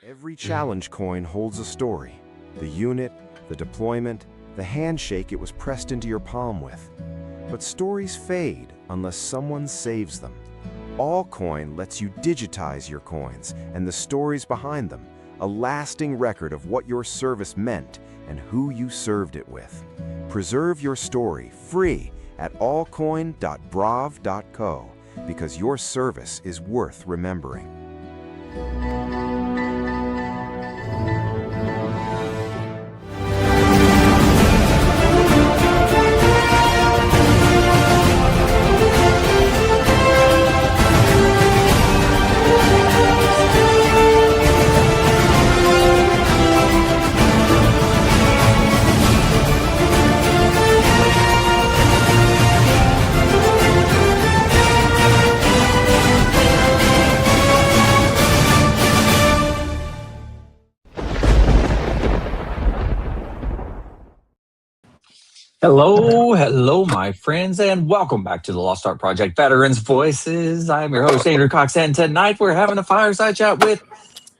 Every challenge coin holds a story. The unit, the deployment, the handshake it was pressed into your palm with. But stories fade unless someone saves them. Allcoin lets you digitize your coins and the stories behind them, a lasting record of what your service meant and who you served it with. Preserve your story free at allcoin.brav.co because your service is worth remembering. Hello, my friends, and welcome back to the Lost Art Project Veterans Voices. I'm your host, Andrew Cox, and tonight we're having a fireside chat with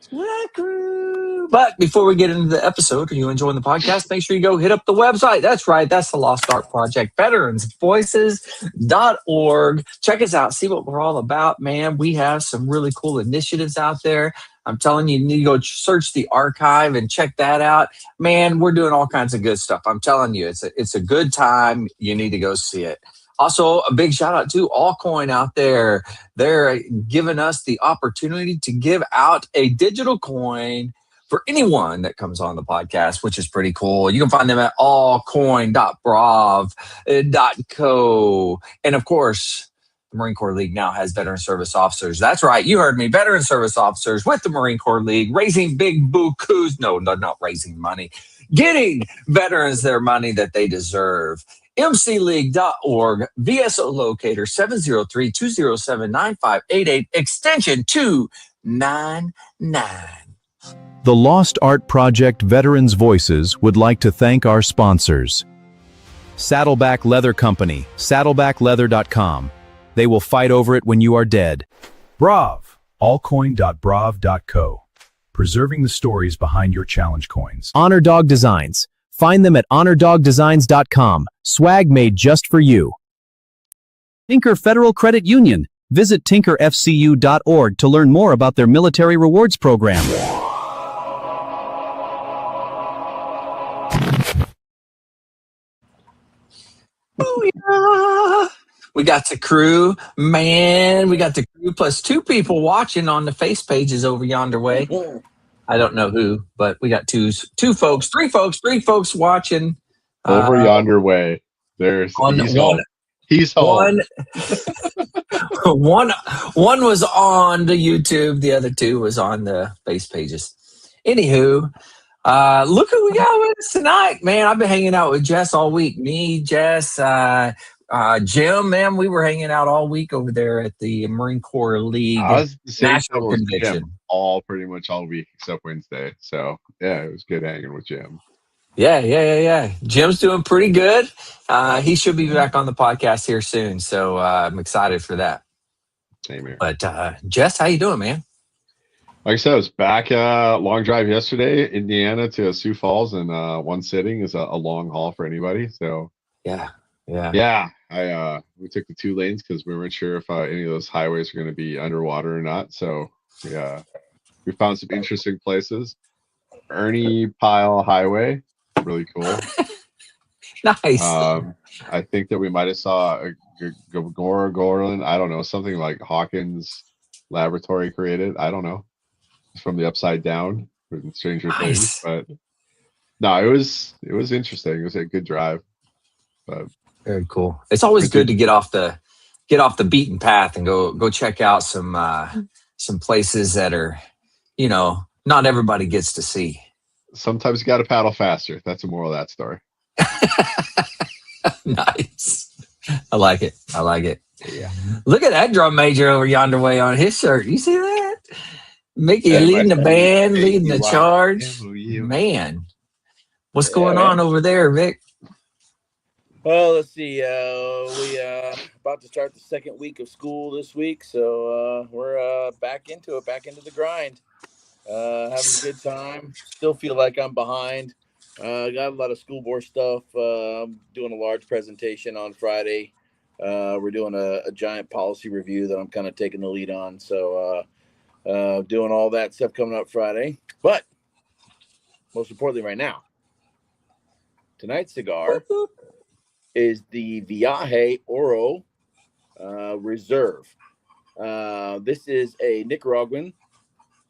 Black Crew. But before we get into the episode, are you enjoying the podcast? Make sure you go hit up the website. That's right, that's the Lost Art Project, veteransvoices.org. Check us out, see what we're all about, man. We have some really cool initiatives out there. I'm telling you, you need to go search the archive and check that out. Man, we're doing all kinds of good stuff. I'm telling you, it's a good time. You need to go see it. Also, a big shout out to Allcoin out there. They're giving us the opportunity to give out a digital coin for anyone that comes on the podcast, which is pretty cool. You can find them at allcoin.brav.co. And of course, the Marine Corps League now has veteran service officers. That's right. You heard me. Veteran service officers with the Marine Corps League, raising big bukus. No, not raising money. Getting veterans their money that they deserve. mcleague.org, VSO locator 703-207-9588, extension 299. The Lost Art Project Veterans Voices would like to thank our sponsors. Saddleback Leather Company, saddlebackleather.com. They will fight over it when you are dead. Brav, allcoin.brav.co. Preserving the stories behind your challenge coins. Honor Dog Designs. Find them at honordogdesigns.com. Swag made just for you. Tinker Federal Credit Union. Visit tinkerfcu.org to learn more about their military rewards program. Booyah! We got the crew, man. We got the crew plus two people watching on the face pages over yonder way. I don't know who, but we got three folks watching over yonder way. There's he's home. He's home. One was on the YouTube. The other two was on the face pages. Anywho, look who we got with us tonight, man. I've been hanging out with Jess all week. Me, Jess, Jim, man. We were hanging out all week over there at the Marine Corps League National Convention. Pretty much all week except Wednesday. So yeah, it was good hanging with Jim. Yeah. Jim's doing pretty good. He should be back on the podcast here soon. So I'm excited for that. Same here. But Jess, how you doing, man? Like I said, I was back long drive yesterday, Indiana to Sioux Falls, and one sitting is a long haul for anybody. So yeah. We took the 2 lanes because we weren't sure if any of those highways are going to be underwater or not. So we found some interesting places. Ernie Pyle Highway, really cool. Nice. I think that we might have saw a Gorland. I don't know, something like Hawkins Laboratory created. I don't know. It's from the Upside Down, Stranger Things. But no, it was interesting. It was a good drive. But very cool. It's always good to get off the beaten path and go check out some places that are, not everybody gets to see. Sometimes you got to paddle faster. That's the moral of that story. Nice. I like it. Yeah. Look at that drum major over yonder way on his shirt. You see that? Mickey leading the band, leading the charge. Man, what's going on over there, Vic? Well, let's see. We about to start the second week of school this week, so we're back into the grind. Having a good time. Still feel like I'm behind. Got a lot of school board stuff. I'm doing a large presentation on Friday. We're doing a giant policy review that I'm kind of taking the lead on. So doing all that stuff coming up Friday. But most importantly right now, tonight's cigar is the Viaje Oro Reserve. This is a Nicaraguan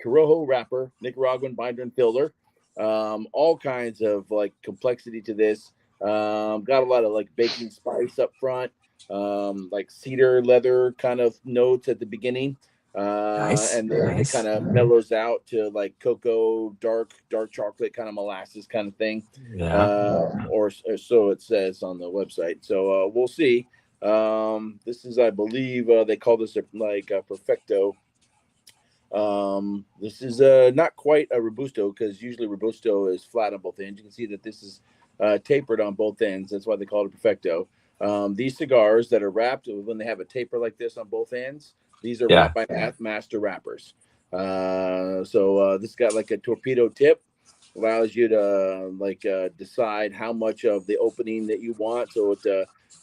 Corojo wrapper, Nicaraguan binder and filler. All kinds of like complexity to this. Got a lot of like baking spice up front, like cedar leather kind of notes at the beginning. Nice. And then it kind of mellows out to like cocoa, dark chocolate, kind of molasses kind of thing. Or so it says on the website. So we'll see. This is, I believe, they call this a perfecto. This is not quite a robusto, because usually robusto is flat on both ends. You can see that this is tapered on both ends. That's why they call it a perfecto. These cigars that are wrapped, when they have a taper like this on both ends, these are wrapped by master wrappers. So this got like a torpedo tip, allows you to decide how much of the opening that you want. So it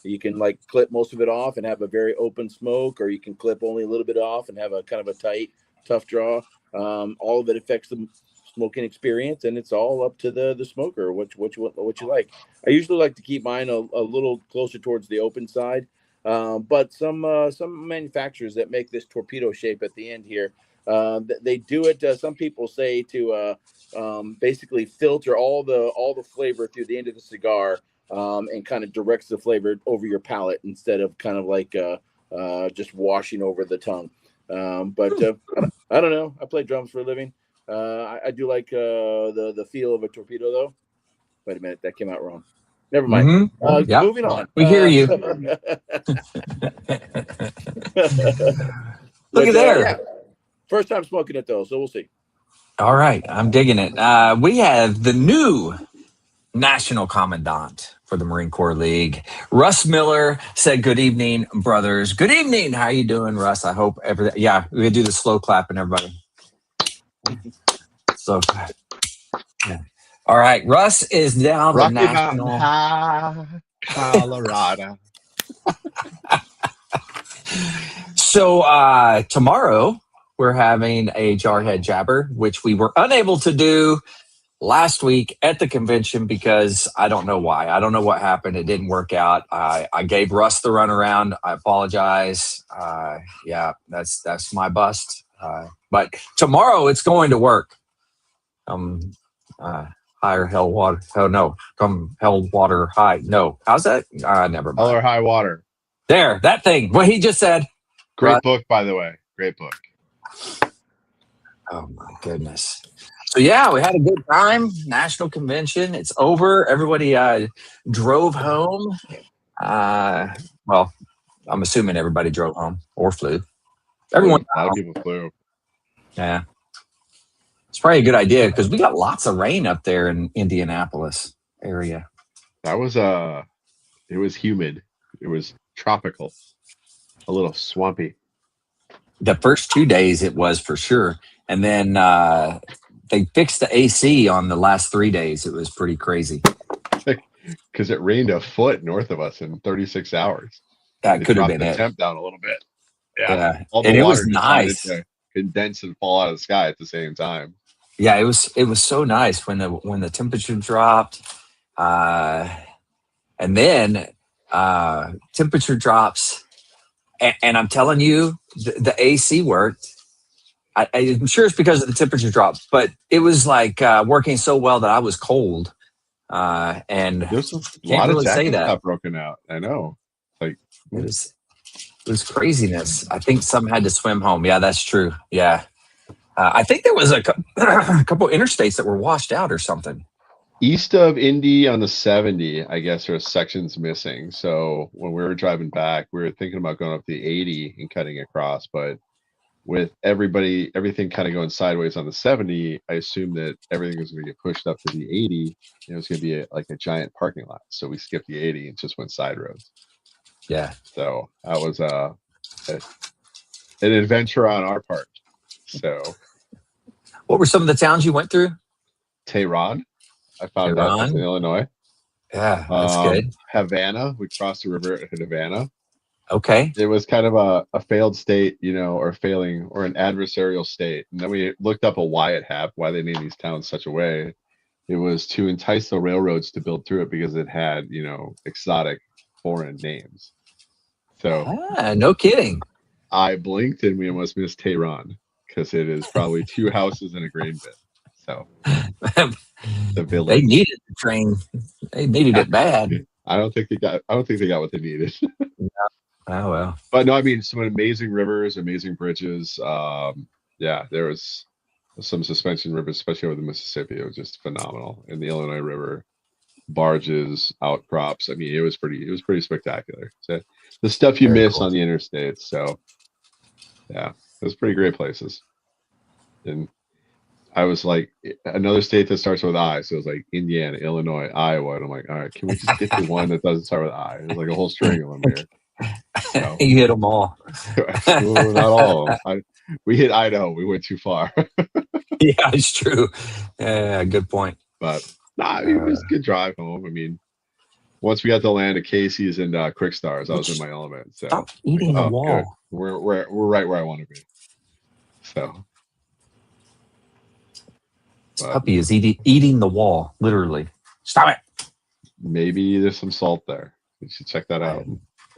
you can like clip most of it off and have a very open smoke, or you can clip only a little bit off and have a kind of a tight, tough draw. All of it affects the smoking experience, and it's all up to the smoker what you like. I usually like to keep mine a little closer towards the open side, but some manufacturers that make this torpedo shape at the end here, they do it. Some people say to basically filter all the flavor through the end of the cigar, and kind of directs the flavor over your palate instead of kind of like just washing over the tongue. But I don't know. I play drums for a living. I do like the feel of a torpedo, though. Wait a minute, that came out wrong. Never mind. Moving on. We hear you. Look at there. Yeah. First time smoking it, though, so we'll see. All right, I'm digging it. We have the new National Commandant for the Marine Corps League. Russ Miller said, "Good evening, brothers." Good evening. How you doing, Russ? I hope everything. Yeah, we could do the slow clapping, everybody. Slow clap. Yeah. All right, Russ is now the Rocky national. Mountain High, Colorado. So tomorrow we're having a Jarhead Jabber, which we were unable to do last week at the convention because I don't know why. I don't know what happened. It didn't work out. I gave Russ the runaround. I apologize. Yeah, that's my bust. But tomorrow it's going to work. Higher hell water. Oh no, come hell water high. No, how's that? Never mind. Hell or high water. There, that thing. What he just said. Great book, by the way. Great book. Oh my goodness. So yeah, we had a good time. National convention. It's over. Everybody drove home. Well, I'm assuming everybody drove home or flew. Everyone. A lot of people flew. Yeah. It's probably a good idea because we got lots of rain up there in Indianapolis area. That was it was humid. It was tropical. A little swampy. The first 2 days it was for sure. And then they fixed the AC on the last 3 days. It was pretty crazy. Because it rained a foot north of us in 36 hours. That could have been the it. Temp down a little bit. Yeah. All the and it water was nice to condense and fall out of the sky at the same time. Yeah, it was so nice when the temperature dropped. And then temperature drops. And I'm telling you, the AC worked. I'm sure it's because of the temperature drop, but it was like working so well that I was cold. And there's a can't lot really of say that got broken out. I know. Like it was craziness. I think some had to swim home. Yeah, that's true. Yeah, I think there was a couple interstates that were washed out or something. East of Indy on the 70, I guess there are sections missing. So when we were driving back, we were thinking about going up the 80 and cutting across, but with everything kind of going sideways on the 70, I assumed that everything was going to get pushed up to the 80. And it was going to be like a giant parking lot. So we skipped the 80 and just went side roads. Yeah. So that was an adventure on our part. So What were some of the towns you went through? Tehran. I found out that's in Illinois. Yeah, that's good. Havana. We crossed the river at Havana. Okay. It was kind of a failed state, or failing or an adversarial state. And then we looked up why it happened, why they named these towns such a way. It was to entice the railroads to build through it because it had, exotic foreign names. So no kidding. I blinked and we almost missed Tehran because it is probably 2 houses and a grain bin. So the village. They needed the train. They needed it bad. I don't think they got what they needed. Oh well. But no, I mean some amazing rivers, amazing bridges. There was some suspension rivers, especially over the Mississippi. It was just phenomenal. And the Illinois River, barges, outcrops. I mean, it was pretty spectacular. So the stuff you miss on the interstates. So yeah, it was pretty great places. And I was like, another state that starts with I. So it was like Indiana, Illinois, Iowa. And I'm like, all right, can we just get to one that doesn't start with I? It was like a whole string of them here. So, you hit them all. not all of them. We hit Idaho. We went too far. Yeah, it's true. Yeah, good point. But it was a good drive home. I mean, once we got to land at Casey's and Quick Stars, I was in my element. So stop eating the wall. Good. We're right where I want to be. So this puppy is eating the wall, literally. Stop it. Maybe there's some salt there. You should check that out.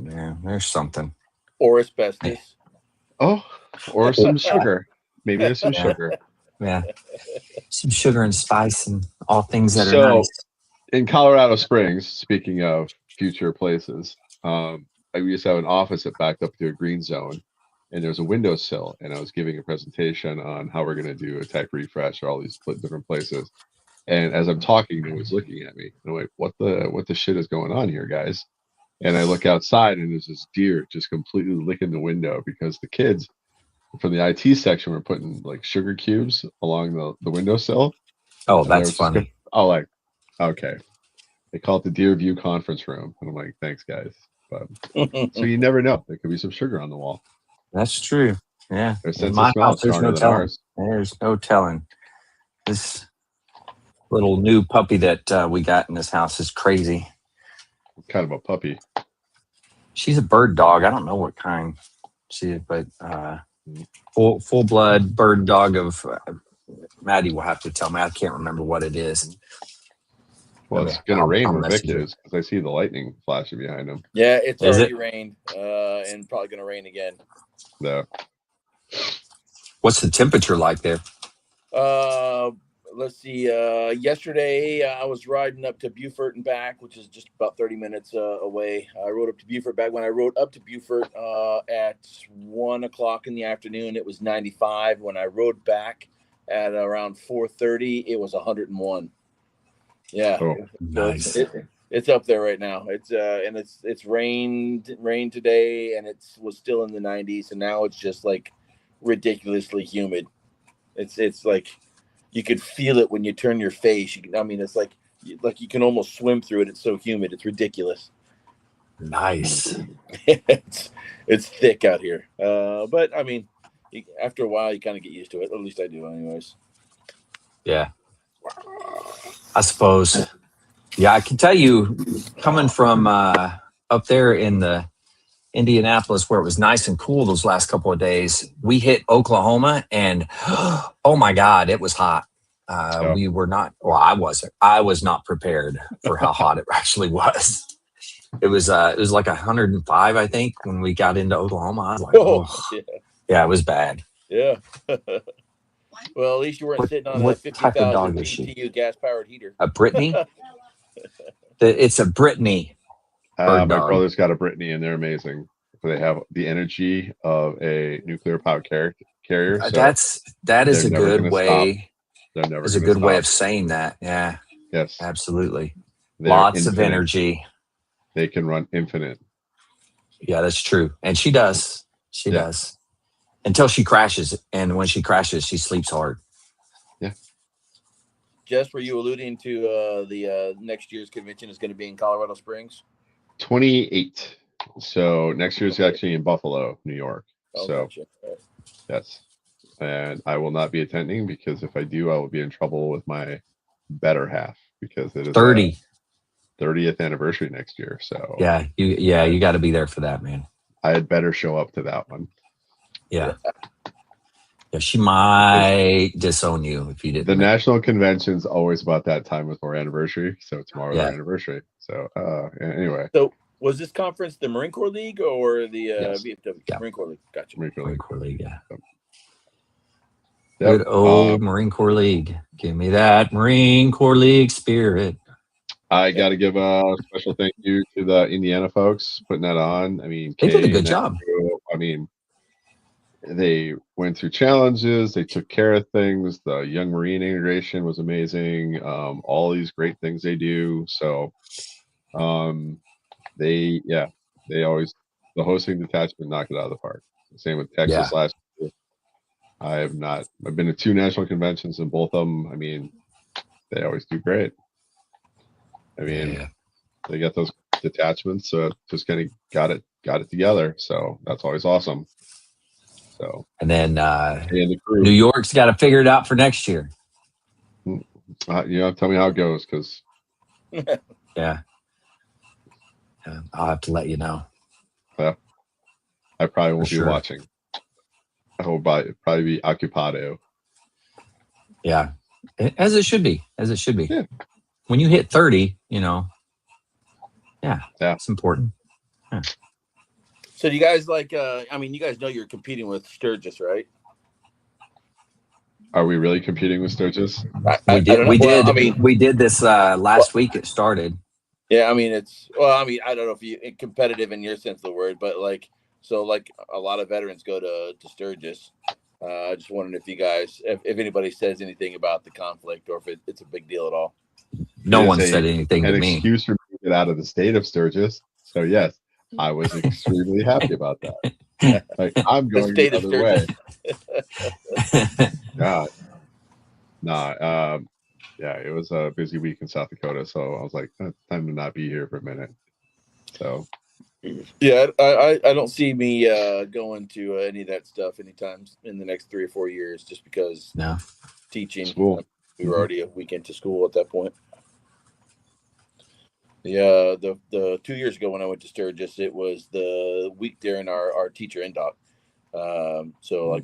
Yeah, there's something. Or asbestos. Oh, or some sugar. Maybe there's some sugar. Yeah. Some sugar and spice and all things that are nice. In Colorado Springs, speaking of future places, I used to have an office that backed up to a green zone, and there's a windowsill, and I was giving a presentation on how we're going to do a tech refresh or all these different places. And as I'm talking, he was looking at me. And I'm like, what the shit is going on here, guys? And I look outside, and there's this deer just completely licking the window because the kids from the IT section were putting like sugar cubes along the windowsill. Oh, that's funny. Okay. They call it the Deer View conference room. And I'm like, thanks, guys. But so you never know. There could be some sugar on the wall. That's true. Yeah. In my house, there's no telling. There's no telling. This little new puppy that we got in this house is crazy. What kind of a puppy? She's a bird dog. I don't know what kind she is, but full blood bird dog of Maddie will have to tell me. I can't remember what it is. Well, it's gonna rain where Vic is because I see the lightning flashing behind him. Yeah, it's already rained, and probably gonna rain again. No. What's the temperature like there? Let's see. Yesterday I was riding up to Beaufort and back, which is just about 30 minutes away. I rode up to Beaufort back. When I rode up to Beaufort at 1 o'clock in the afternoon, it was 95. When I rode back at around 4:30, it was 101. Yeah, nice. It's up there right now. It's rained today, and it was still in the 90s, and now it's just like ridiculously humid. It's like you could feel it when you turn your face. It's like you can almost swim through it. It's so humid. It's ridiculous. Nice. it's thick out here. But I mean, after a while, you kind of get used to it. At least I do, anyways. Yeah. I suppose. Yeah, I can tell you, coming from up there in the Indianapolis, where it was nice and cool those last couple of days, we hit Oklahoma, and oh my God, it was hot. We were not. Well, I wasn't. I was not prepared for how hot it actually was. It was like 105, I think, when we got into Oklahoma. I was like, yeah, it was bad. Yeah. Well, at least you weren't sitting on a 50,000 BTU gas-powered heater. A Brittany? It's a Brittany. My brother's got a Brittany, and they're amazing. They have the energy of a nuclear power carrier. So that is a good way. Is a good way of saying that. Yeah. Yes. Absolutely. They're Lots infinite. of energy. They can run infinite. Yeah, that's true. And she does. She does. Until she crashes. And when she crashes, she sleeps hard. Yeah. Jess, were you alluding to the next year's convention is going to be in Colorado Springs? 28. So next year's actually in Buffalo, New York. Oh, so gotcha. Right. yes. and I will not be attending because if I do, I will be in trouble with my better half because it is 30. 30th anniversary next year. So Yeah, you got to be there for that, man. I had better show up to that one. Yeah. Yeah, she might disown you if you didn't. The national convention's always about that time with our anniversary. So tomorrow's our Yeah. anniversary. So anyway. So was this conference the Marine Corps League or the Yes. VFW? Yeah. Marine Corps League. Gotcha. Marine Corps League. Yeah. Yep. Good old Marine Corps League. Give me that Marine Corps League spirit. I got to give a special thank you to the Indiana folks putting that on. I mean, They did a Kay good and job. Andrew, I mean, they went through challenges. They took care of things. The Young Marine integration was amazing. All these great things they do. So, they always, the hosting detachment knocked it out of the park. Same with Texas last year. I've been to 2 national conventions and both of them, I mean, they always do great. I mean, they get those detachments, so just kind of got it together. So that's always awesome. So And then and the crew, New York's got to figure it out for next year. tell me how it goes, because Yeah. I'll have to let you know. I probably won't be sure. watching. I will probably be occupado. Yeah, as it should be. Yeah. When you hit 30, it's important. Yeah. So do you guys you guys know you're competing with Sturgis, right? Are we really competing with Sturgis? We did this last week. It started. Yeah, I mean I don't know if you competitive in your sense of the word, but a lot of veterans go to Sturgis. I just wondering if you guys, if anybody says anything about the conflict or if it's a big deal at all. No one said anything to me. An excuse for me to get out of the state of Sturgis. So yes, I was extremely happy about that. Like, I'm going the other way. God. Yeah, it was a busy week in South Dakota, so I was like, time to not be here for a minute. So yeah, I don't see me going to any of that stuff anytime in the next 3 or 4 years, just because teaching. School. We were already a week into school at that point. Yeah, the 2 years ago when I went to Sturgis, it was the week during our teacher NDOC. So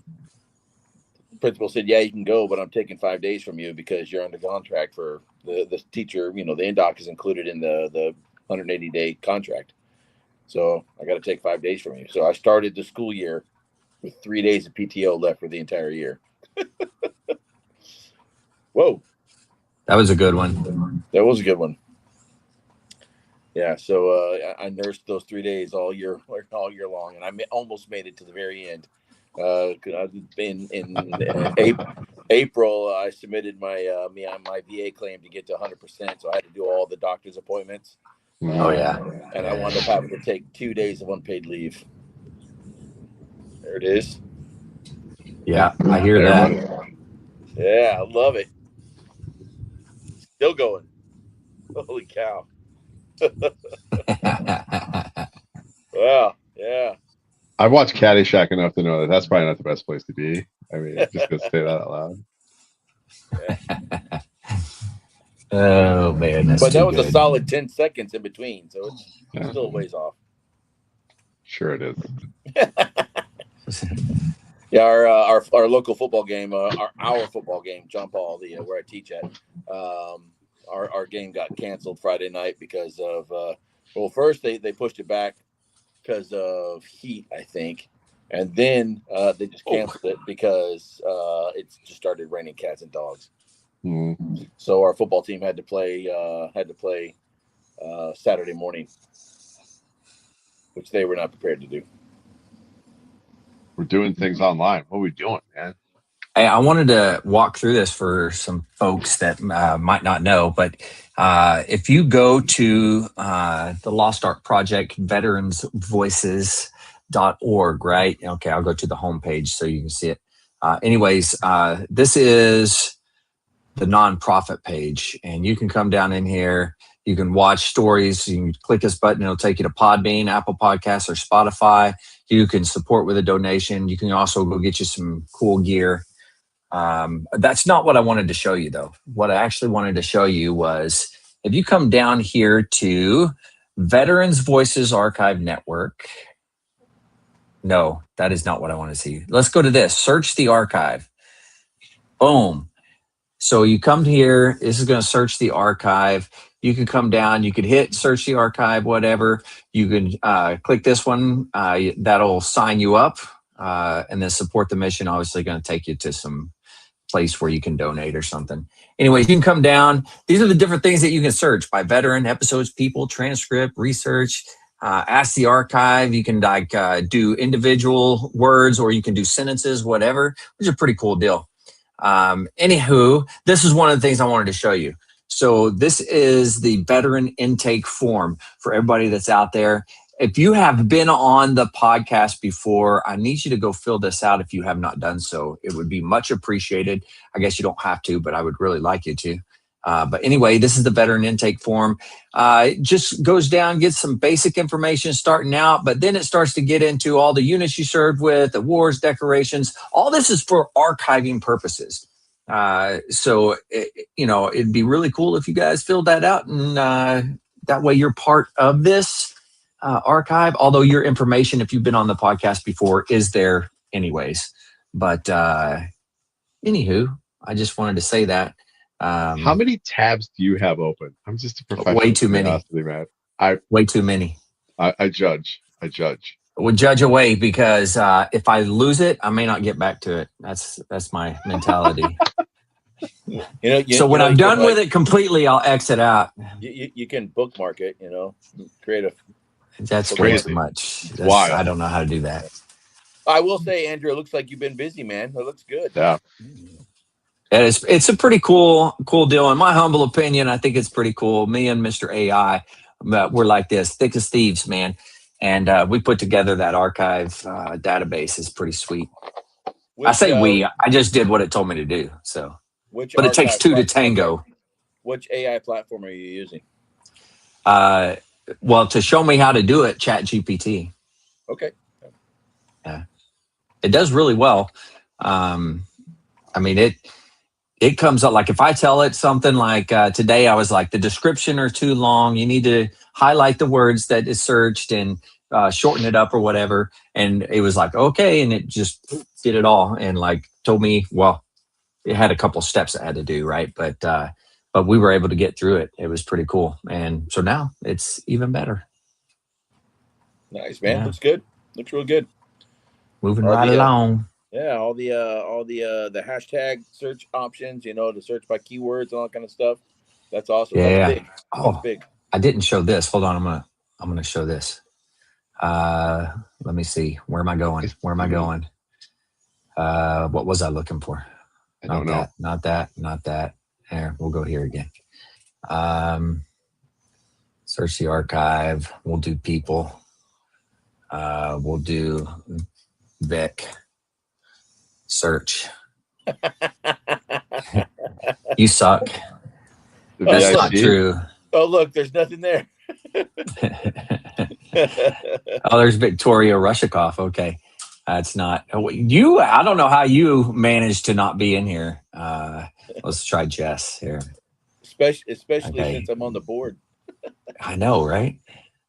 principal said, yeah, you can go, but I'm taking 5 days from you because you're under contract for the teacher. The NDOC is included in the 180-day contract. So I got to take 5 days from you. So I started the school year with 3 days of PTO left for the entire year. Whoa. That was a good one. That was a good one. Yeah. So I nursed those 3 days all year long, and I almost made it to the very end. In April, I submitted my my VA claim to get to 100%. So I had to do all the doctor's appointments. Oh yeah. And I wound up having to take 2 days of unpaid leave. There it is. Yeah, I hear that. Yeah, I love it. Still going. Holy cow. Wow. Yeah. I've watched Caddyshack enough to know that that's probably not the best place to be. I mean, just to say that out loud. Yeah. Oh man, but that was a solid 10 seconds in between, so it's still a ways off. Sure it is. Yeah, our local football game, our football game, John Paul, where I teach at, our game got canceled Friday night because of first they pushed it back because of heat, I think, and then they just canceled it because it just started raining cats and dogs. Mm-hmm. So our football team had to play Saturday morning, which they were not prepared to do. We're doing things online. What are we doing, man? Hey, I wanted to walk through this for some folks that might not know, but if you go to the Lost Ark Project veteransvoices.org, right? Okay, I'll go to the homepage so you can see it. Anyways, this is the nonprofit page, and you can come down in here. You can watch stories. You can click this button. It'll take you to Podbean, Apple Podcasts, or Spotify. You can support with a donation. You can also go get you some cool gear. That's not what I wanted to show you, though. What I actually wanted to show you was if you come down here to Veterans Voices Archive Network. No, that is not what I want to see. Let's go to this. Search the archive. Boom. So you come here. This is going to search the archive. You can come down. You could hit search the archive, whatever. You can click this one. That'll sign you up. And then support the mission. Obviously going to take you to some place where you can donate or something. Anyway, you can come down. These are the different things that you can search by veteran, episodes, people, transcript, research, ask the archive. You can do individual words, or you can do sentences, whatever, which is a pretty cool deal. Anywho, this is one of the things I wanted to show you. So this is the veteran intake form for everybody that's out there. If you have been on the podcast before, I need you to go fill this out if you have not done so. It would be much appreciated. I guess you don't have to, but I would really like you to. But anyway, this is the veteran intake form. It just goes down, gets some basic information starting out, but then it starts to get into all the units you served with, awards, decorations. All this is for archiving purposes. So it'd be really cool if you guys filled that out, and that way you're part of this archive. Although your information, if you've been on the podcast before, is there anyways. But anywho, I just wanted to say that. How many tabs do you have open? I'm just a professional. Way too many. Man. Way too many. I judge. Would judge away because if I lose it, I may not get back to it. That's my mentality. So when I'm done with it completely, I'll exit out. You can bookmark it. Create a. That's way too much. Why? I don't know how to do that. I will say, Andrew, it looks like you've been busy, man. It looks good. Yeah. It's a pretty cool deal. In my humble opinion, I think it's pretty cool. Me and Mr. AI, we're like this, thick as thieves, man. And we put together that archive database. Is pretty sweet. I just did what it told me to do. So, but it takes two to tango. Which AI platform are you using? Well, to show me how to do it, ChatGPT. Okay. Yeah, it does really well. I mean, it comes up like if I tell it something like today, I was like, the description are too long. You need to highlight the words that is searched and shorten it up or whatever. And it was like, okay. And it just did it all and like told me, well, it had a couple steps it had to do. Right. But we were able to get through it. It was pretty cool. And so now it's even better. Nice, man. Yeah. Looks good. Looks real good. Moving right along. Yeah, all the hashtag search options, to search by keywords and all that kind of stuff. That's awesome. Yeah. That's big. That's big. I didn't show this. Hold on, I'm gonna show this. Let me see. Where am I going? What was I looking for? I don't know. Not that. There, we'll go here again. Search the archive. We'll do people. We'll do Vic. Search. You suck. That's not true. Oh, look, there's nothing there. Oh, there's Victoria Rushikoff. Okay. That's not you. I don't know how you managed to not be in here. Let's try Jess here. Especially since I'm on the board. I know, right?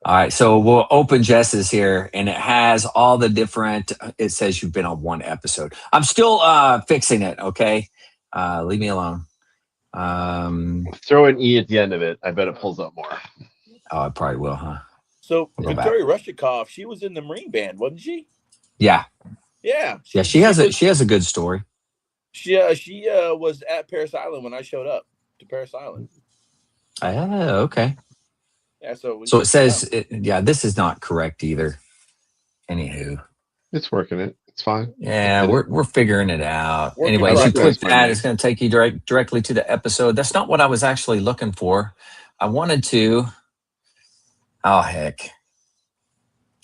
All right, so we'll open Jess's here, and it has all the different. It says you've been on one episode. I'm still fixing it. Okay, leave me alone. Throw an E at the end of it. I bet it pulls up more. Oh, it probably will, huh? So Victoria Rushikoff, she was in the Marine Band, wasn't she? Yeah. Yeah. She has a good story. She was at Parris Island when I showed up to Parris Island. Okay. Yeah, so it says, this is not correct either. Anywho, it's working. It's fine. Yeah, we're figuring it out. Anyway, as you click that, it's going to take you directly to the episode. That's not what I was actually looking for. I wanted to. Oh heck.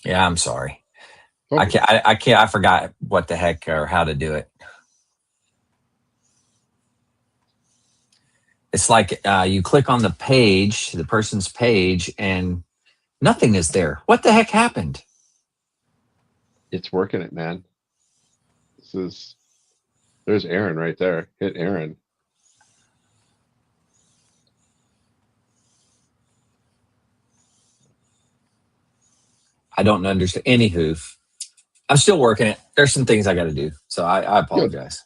Yeah, I'm sorry. Oh. I can't. I forgot what the heck or how to do it. It's like you click on the page, the person's page, and nothing is there. What the heck happened? It's working it, man. There's Aaron right there. Hit Aaron. I don't understand. Anywho, I'm still working it. There's some things I got to do, so I apologize.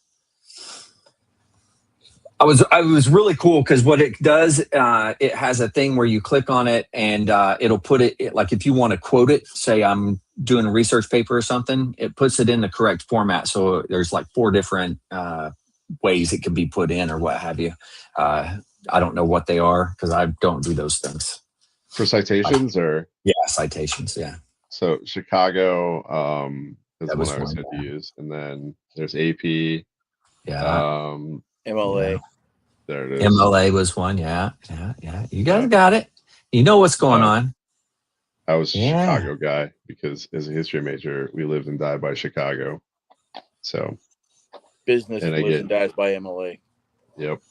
I was really cool because what it does, it has a thing where you click on it and it'll put it like if you want to quote it, say I'm doing a research paper or something, it puts it in the correct format. So there's like 4 different ways it can be put in or what have you. I don't know what they are because I don't do those things. For citations or? Yeah, citations, yeah. So Chicago is one I was had to use. And then there's AP. Yeah. MLA. Yeah. There it is. MLA was one. Yeah. You guys got it. You know what's going on. I was a Chicago guy because as a history major, we lived and died by Chicago. So business lives and dies by MLA. Yep.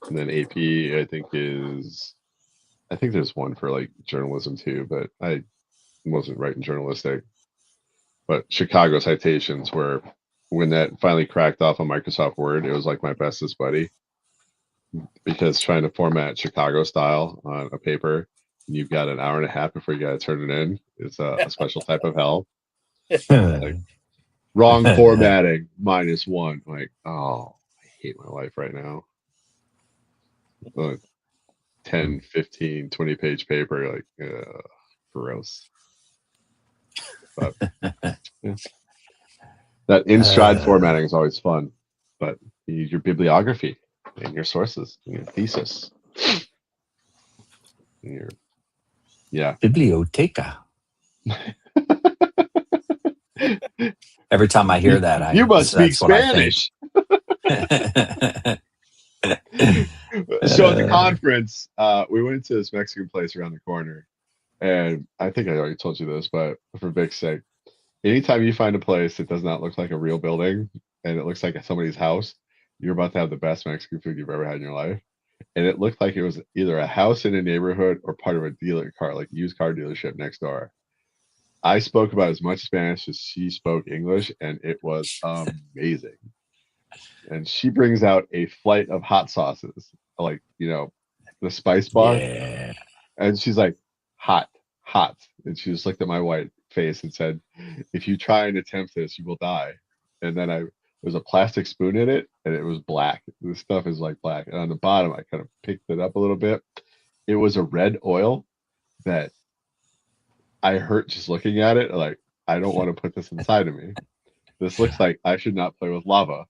And then AP, I think there's one for like journalism too, but I wasn't writing journalistic. But Chicago citations were, when that finally cracked off on Microsoft Word, it was like my bestest buddy. Because trying to format Chicago style on a paper, you've got an hour and a half before you got to turn it in. It's a special type of hell. Like, wrong formatting, -1. Like, oh, I hate my life right now. 10, 15, 20 page paper, like, gross. But yeah. That in-stride formatting is always fun, but you use your bibliography and your sources and your thesis. And Biblioteca. Every time I hear that, you must speak Spanish. So at the conference, we went to this Mexican place around the corner, and I think I already told you this, but for Vic's sake, anytime you find a place that does not look like a real building and it looks like somebody's house, you're about to have the best Mexican food you've ever had in your life. And it looked like it was either a house in a neighborhood or part of a dealer car, like used car dealership next door. I spoke about as much Spanish as she spoke English, and it was amazing. And she brings out a flight of hot sauces, like, the spice bar. Yeah. And she's like, hot. And she just looked at my white face and said, if you try and attempt this, you will die. And then there was a plastic spoon in it, and it was black. The stuff is like black. And on the bottom, I kind of picked it up a little bit. It was a red oil that I hurt just looking at it. Like, I don't want to put this inside of me. This looks like I should not play with lava.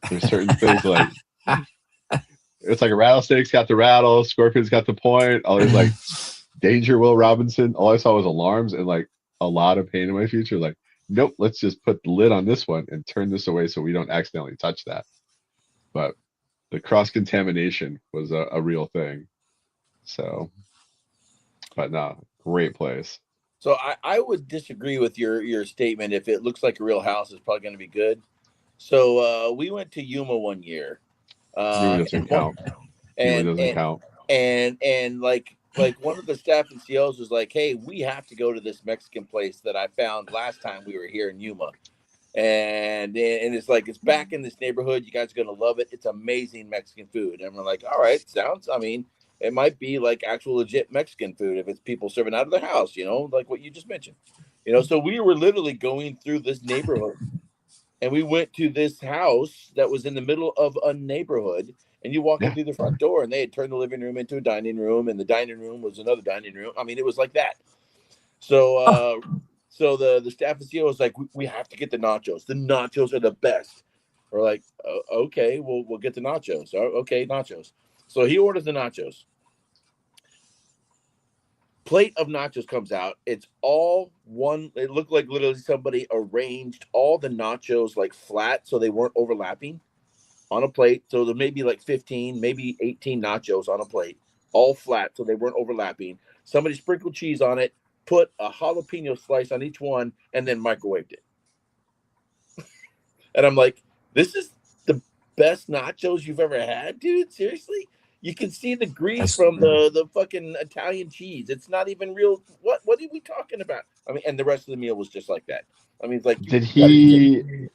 There's certain things like, it's like a rattlesnake's got the rattle, scorpion's got the point. All these like danger, Will Robinson. All I saw was alarms and like a lot of pain in my future. Like, nope, let's just put the lid on this one and turn this away so we don't accidentally touch that. But the cross-contamination was a real thing. So, but no, great place. So I would disagree with your statement. If it looks like a real house, it's probably going to be good. So we went to Yuma one year. It doesn't count. And like one of the staff and COs was like, hey, we have to go to this Mexican place that I found last time we were here in Yuma. And it's like, it's back in this neighborhood. You guys are going to love it. It's amazing Mexican food. And we're like, all right, it might be like actual legit Mexican food if it's people serving out of their house, like what you just mentioned. So we were literally going through this neighborhood. And we went to this house that was in the middle of a neighborhood, and you walk in through the front door, and they had turned the living room into a dining room, and the dining room was another dining room. I mean, it was like that. So, so the staff and CEO was like, we have to get the nachos. The nachos are the best. We're like, okay, we'll get the nachos. Okay, nachos. So he orders the nachos. Plate of nachos comes out. It's all one. It looked like literally somebody arranged all the nachos like flat so they weren't overlapping on a plate. So there may be like 15, maybe 18 nachos on a plate, all flat so they weren't overlapping. Somebody sprinkled cheese on it, put a jalapeno slice on each one, and then microwaved it. And I'm like, this is best nachos you've ever had, dude. Seriously, you can see the grease That's from the fucking Italian cheese. It's not even real. What are we talking about? I mean, and the rest of the meal was just like that. I mean, it's like Did he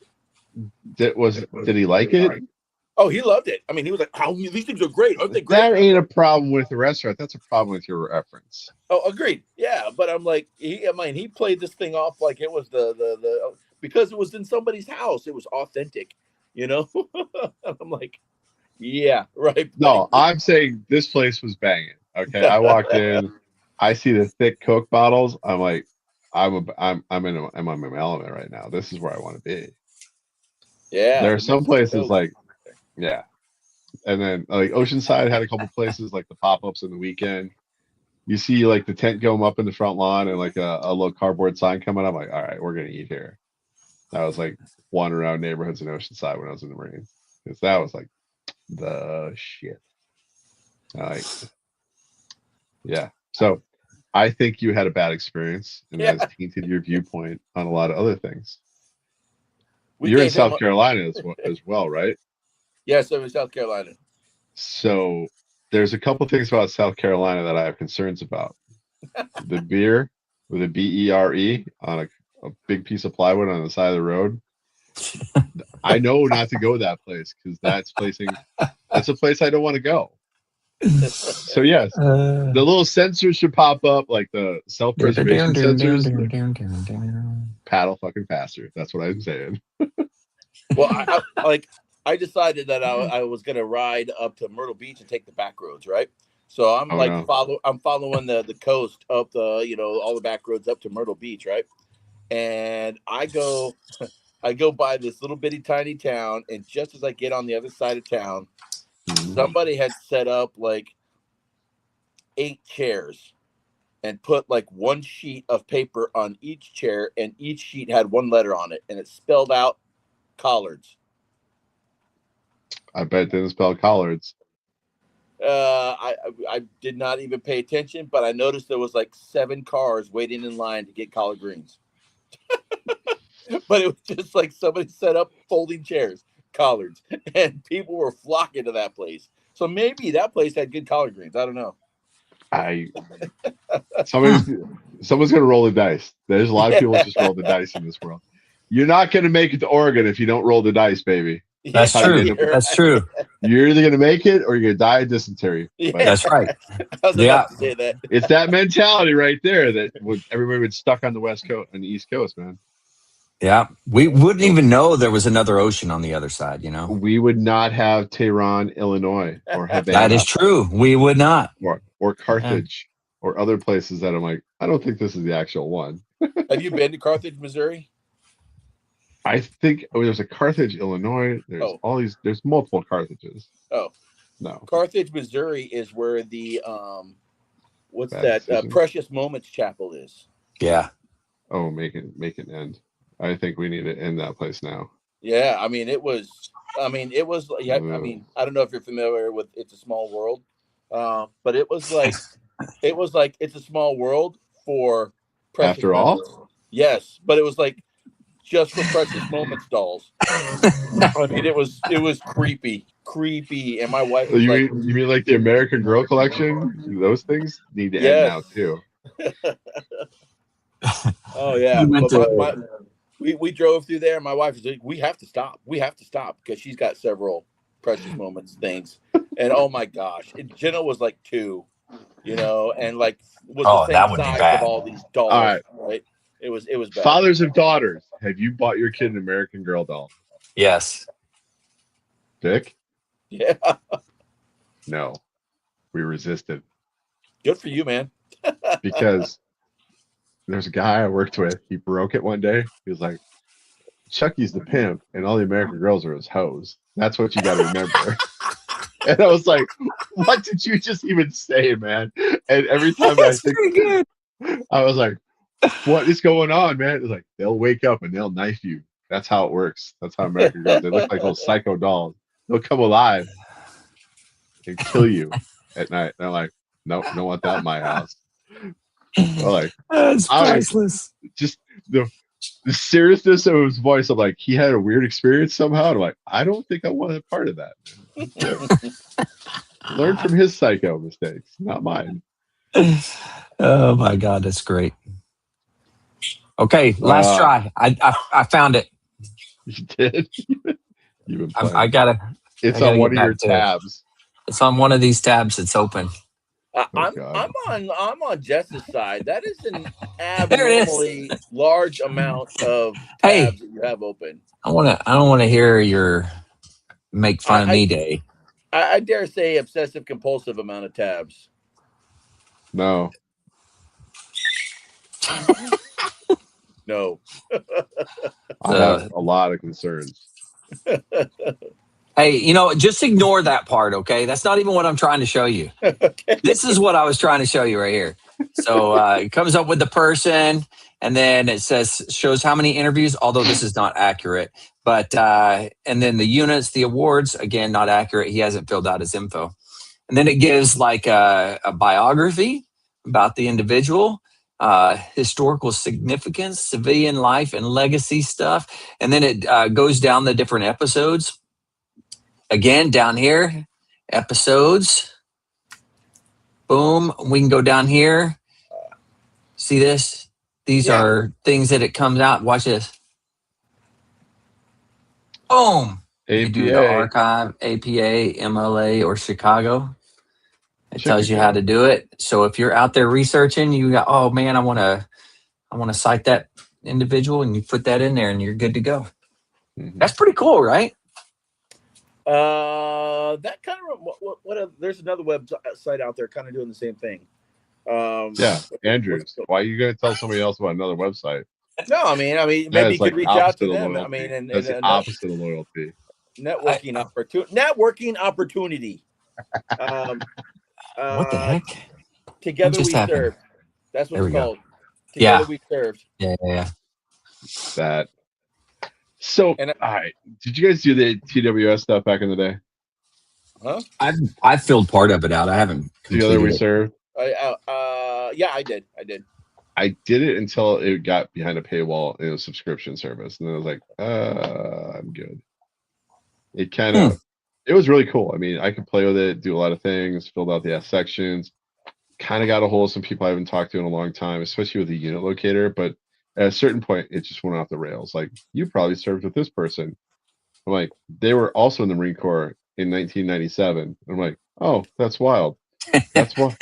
did he like it? Oh, he loved it. I mean, he was like, "Oh, these things are great. Aren't they great?" That ain't a problem with the restaurant. That's a problem with your reference. Oh, agreed. Yeah, but I'm like, he played this thing off like it was the because it was in somebody's house. It was authentic, you know. I'm like, yeah, right. No, I'm saying this place was banging. Okay, I walked in, I see the thick Coke bottles. I'm like, I'm in my element right now. This is where I want to be. Yeah, There are the some Mexican places Coke. like, yeah, and then like Oceanside had a couple places like the pop-ups in the weekend. You see like the tent going up in the front lawn and like a little cardboard sign coming up. Like, all right, we're gonna eat here. That was like wandering around neighborhoods in Oceanside when I was in the Marines, because that was like the shit. Like, yeah. So I think you had a bad experience, and Yeah. that's tainted your viewpoint on a lot of other things. We You're in gave him South a- Carolina as well, right? Yes, I'm in South Carolina. So there's a couple things about South Carolina that I have concerns about. The beer with a BERE on a big piece of plywood on the side of the road. I know not to go that place because that's a place I don't want to go. So yes, the little sensors should pop up, like the self-preservation sensors. Paddle fucking faster. That's what I'm saying. Well, I decided that I was gonna ride up to Myrtle Beach and take the back roads, right? So I'm I'm following the coast up all the back roads up to Myrtle Beach, right? And I go by this little bitty tiny town, and just as I get on the other side of town, somebody had set up like 8 chairs and put like one sheet of paper on each chair, and each sheet had one letter on it, and it spelled out collards. I bet it didn't spell collards. I did not even pay attention, but I noticed there was like 7 cars waiting in line to get collard greens. But it was just like somebody set up folding chairs, collards, and people were flocking to that place. So maybe that place had good collard greens. I don't know. Someone's gonna roll the dice. There's a lot of people just roll the dice in this world. You're not gonna make it to Oregon if you don't roll the dice, baby. That's true. That's true. You're either gonna make it or you're gonna die of dysentery. Yeah. That's right. I was about to say that. It's that mentality right there that everybody was stuck on the West Coast and the East Coast, man. Yeah, we wouldn't even know there was another ocean on the other side. We would not have Tehran, Illinois, or Havana. That is true. We would not. Or Carthage, or other places that I'm like, I don't think this is the actual one. Have you been to Carthage, Missouri? I think there's a Carthage, Illinois. There's multiple Carthages. Oh, no. Carthage, Missouri is where the Precious Moments Chapel is. Yeah. Oh, make it end. I think we need to end that place now. Yeah, I mean it was. Yeah, I mean, I don't know if you're familiar with It's a Small World, but it was like It's a Small World for Precious After Moments. all. Yes, but it was like just for Precious Moments dolls. I mean, it was creepy, and my wife. Was you mean like the American Girl collection? Those things need to end now too. Oh yeah, we drove through there. My wife was like, "We have to stop. We have to stop," because she's got several Precious Moments things. And oh my gosh, Jenna was like 2, and like was the same that would size be bad. of all these dolls. All right? It was bad. Fathers of daughters, have you bought your kid an American Girl doll? Yes. Dick? Yeah. No, we resisted. Good for you, man. Because there's a guy I worked with. He broke it one day. He was like, Chucky's the pimp, and all the American Girls are his hoes. That's what you got to remember. And I was like, what did you just even say, man? And every time I was like, what is going on, man? It's like, they'll wake up and they'll knife you. That's how it works. That's how American Girls, they look like little psycho dolls. They'll come alive and kill you at night. And I'm like, nope, don't want that in my house. Well, like, that's priceless. Just the the seriousness of his voice, I'm like, he had a weird experience somehow. And I'm like, I don't think I want a part of that. Learn from his psycho mistakes, not mine. Oh my God, that's great. Okay, last try. I found it. You did? You've been playing. I gotta. It's I gotta on one get of your back to it. tabs. It's on one of these tabs that's open. I'm God. on Jess's side. That is an There it is. abnormally large amount of Hey. tabs that you have open. I don't want to hear your make fun of me day. I dare say obsessive compulsive amount of tabs. No. No. I have a lot of concerns. Hey, just ignore that part, okay? That's not even what I'm trying to show you. Okay. This is what I was trying to show you right here. So it comes up with the person, and then it shows how many interviews, although this is not accurate. But and then the units, the awards, again, not accurate. He hasn't filled out his info. And then it gives like a biography about the individual, historical significance, civilian life and legacy stuff. And then it goes down the different episodes. Again, down here, episodes. Boom. We can go down here. See this? These are things that it comes out. Watch this. Boom. You do the archive, APA, MLA, or Chicago. It tells you how to do it. So if you're out there researching, you got, oh man, I want to cite that individual, and you put that in there, and you're good to go. Mm-hmm. That's pretty cool, right? That kind of there's another website out there kind of doing the same thing. Andrews. Why are you going to tell somebody else about another website? No, I mean, maybe you could reach out to them. Loyalty. I mean, that's the opposite of loyalty. Networking opportunity. What the heck? Together we serve. That's what it's called. Together we served. Yeah. That. So, all right. Did you guys do the TWS stuff back in the day? Huh? I've filled part of it out. I haven't. Together we served. Yeah, I did. I did it until it got behind a paywall in a subscription service, and then I was like, I'm good. It kind of, it was really cool. I mean, I could play with it, do a lot of things, filled out the S sections, kind of got a hold of some people I haven't talked to in a long time, especially with the unit locator. But at a certain point, it just went off the rails. Like, you probably served with this person. I'm like, they were also in the Marine Corps in 1997. I'm like, oh, that's wild. That's why.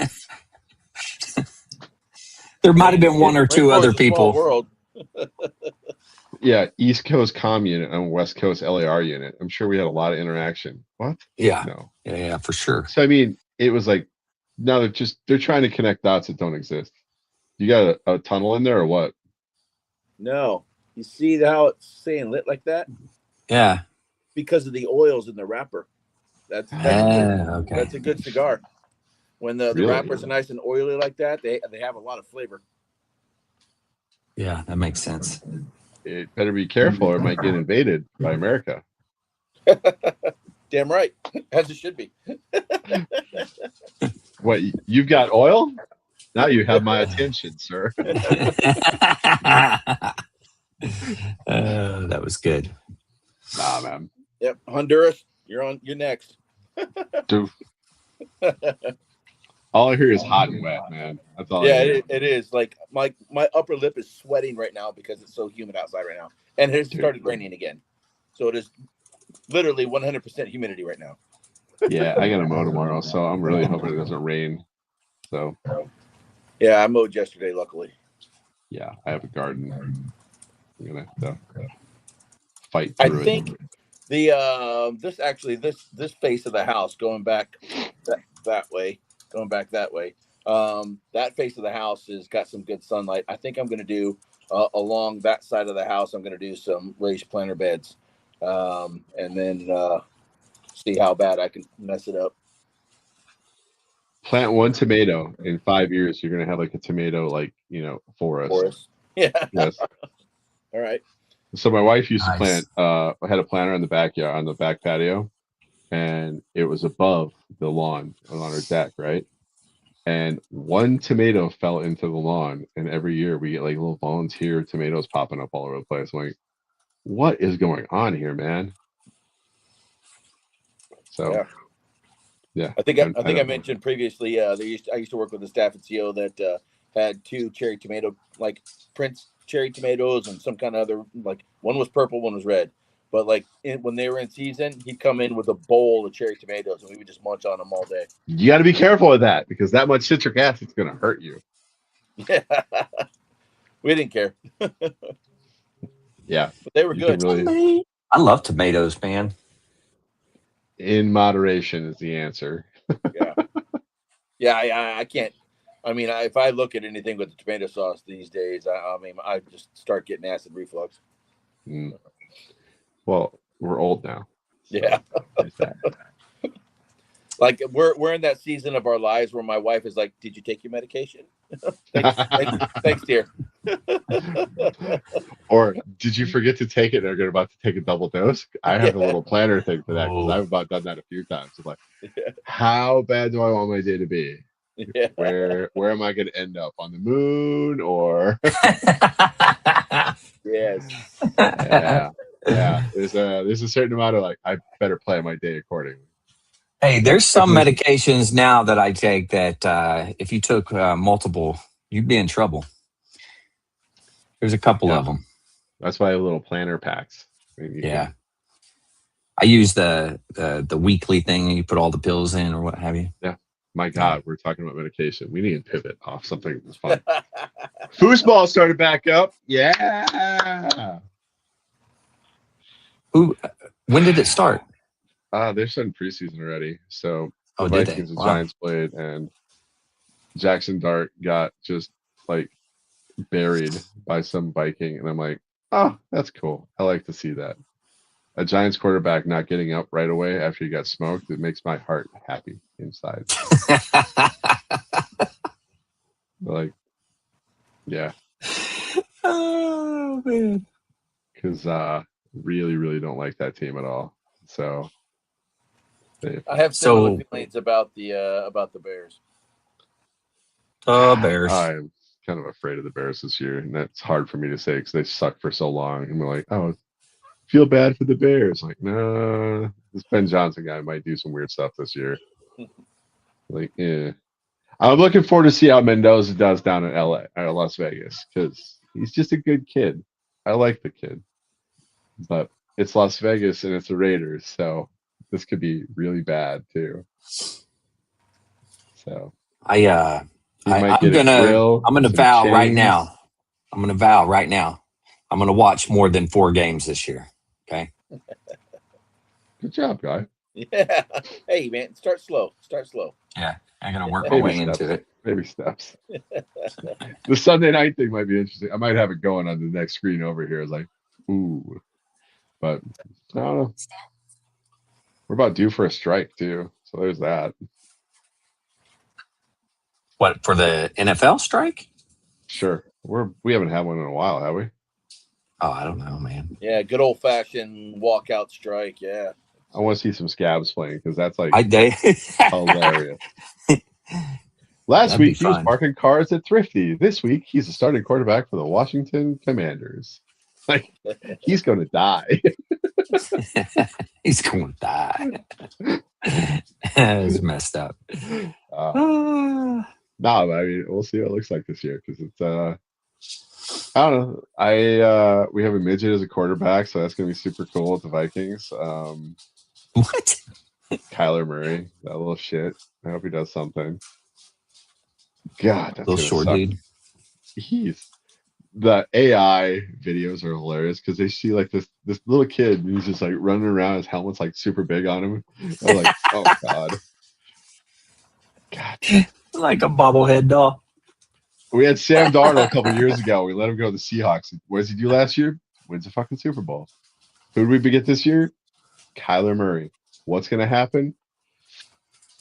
There might have been one or two other people. World. Yeah, East Coast Comm unit and West Coast LAR unit. I'm sure we had a lot of interaction. What? Yeah. No. Yeah, for sure. So I mean, it was like, now they're trying to connect dots that don't exist. You got a tunnel in there or what? No. You see how it's saying lit like that? Yeah. Because of the oils in the wrapper. That's okay. That's a good cigar. When the wrappers are nice and oily like that, they have a lot of flavor. Yeah, that makes sense. It better be careful or it might get invaded by America. Damn right. As it should be. What, you've got oil? Now you have my attention, sir. That was good. Nah, man. Yep. Honduras, you're next. Dude. All I hear is hot and wet, man. That's all. Yeah, it is. Like my upper lip is sweating right now because it's so humid outside right now, and it started raining again. So it is literally 100% humidity right now. Yeah, I got to mow tomorrow, so I'm really hoping it doesn't rain. So. Yeah, I mowed yesterday, luckily. Yeah, I have a garden. I'm gonna have to fight through I think this face of the house going back that way. Going back that way, that face of the house has got some good sunlight. I think I'm going to do along that side of the house. I'm going to do some raised planter beds, and then see how bad I can mess it up. Plant one tomato in 5 years. You're going to have like a tomato, forest. Yeah. Yes. All right. So my wife used to plant. I had a planter in the backyard on the back patio, and it was above the lawn on her deck, right? and one tomato fell into the lawn, and every year we get like little volunteer tomatoes popping up all over the place. I'm like, what is going on here, man? So yeah, I think I don't- mentioned previously. I used to work with a staff at CO that had 2 cherry tomato like Prince cherry tomatoes and some kind of other, like one was purple, one was red. But like when they were in season, he'd come in with a bowl of cherry tomatoes, and we would just munch on them all day. you got to be careful with that because that much citric acid is going to hurt you. Yeah, we didn't care. Yeah, But they were you can good. really, I love tomatoes, man. in moderation is the answer. Yeah, yeah. I can't. I mean, if I look at anything with the tomato sauce these days, I mean, I just start getting acid reflux. Mm. Well, we're old now. So Yeah. there's that. Like we're in that season of our lives where my wife is like, "Did you take your medication?" thanks, dear. Or did you forget to take it and you're about to take a double dose? I have a little planner thing for that because I've about done that a few times. I'm like, how bad do I want my day to be? Yeah. Where am I going to end up? On the moon or? Yes. Yeah. There's a certain amount of like, I better plan my day accordingly. Hey, there's some medications now that I take that if you took multiple, you'd be in trouble. There's a couple of them. That's why I have little planner packs. Yeah. I use the weekly thing and you put all the pills in or what have you. Yeah. My God, we're talking about medication. We need to pivot off something that's fun. Foosball started back up. Yeah. When did it start? They're starting preseason already. So the did they? Vikings and Wow. Giants played, and Jackson Dart got just like buried by some Viking, and I'm like, oh, that's cool. I like to see that. A Giants quarterback not getting up right away after he got smoked, it makes my heart happy inside. Like, yeah. Oh man. Because really, really don't like that team at all. So I have similar feelings about the Bears. Bears. I'm kind of afraid of the Bears this year, and that's hard for me to say because they sucked for so long. And we're like, oh, feel bad for the Bears. Like, no, this Ben Johnson guy might do some weird stuff this year. Like, yeah. I'm looking forward to see how Mendoza does down in LA or Las Vegas because he's just a good kid. I like the kid, but it's Las Vegas and it's the Raiders, so this could be really bad too. So I'm gonna vow right now. I'm gonna watch more than 4 games this year. Okay. Good job, guy. Yeah. Hey, man, start slow. Yeah, I'm gonna work my way into it. Baby steps. The Sunday night thing might be interesting. I might have it going on the next screen over here. It's like, ooh, but I don't know. We're about due for a strike too, so there's that. What, for the NFL strike? Sure, we haven't had one in a while, have we? Oh, I don't know, man. Yeah, good old fashioned walkout strike. Yeah. I want to see some scabs playing because that's like hilarious. Last week he was parking cars at Thrifty. This week he's a starting quarterback for the Washington Commanders. Like, he's going to die. He's going to die. It's messed up. No, I mean, we'll see what it looks like this year because it's I don't know. We have a midget as a quarterback, so that's gonna be super cool with the Vikings. What? Kyler Murray, that little shit. I hope he does something. God, that's little short suck. dude. The AI videos are hilarious because they see like this little kid and he's just like running around. His helmet's like super big on him. I'm like, oh God. Like a bobblehead doll. We had Sam Darnold a couple years ago. We let him go to the Seahawks. What does he do last year? Wins a fucking Super Bowl. Who did we get this year? Kyler Murray. What's going to happen?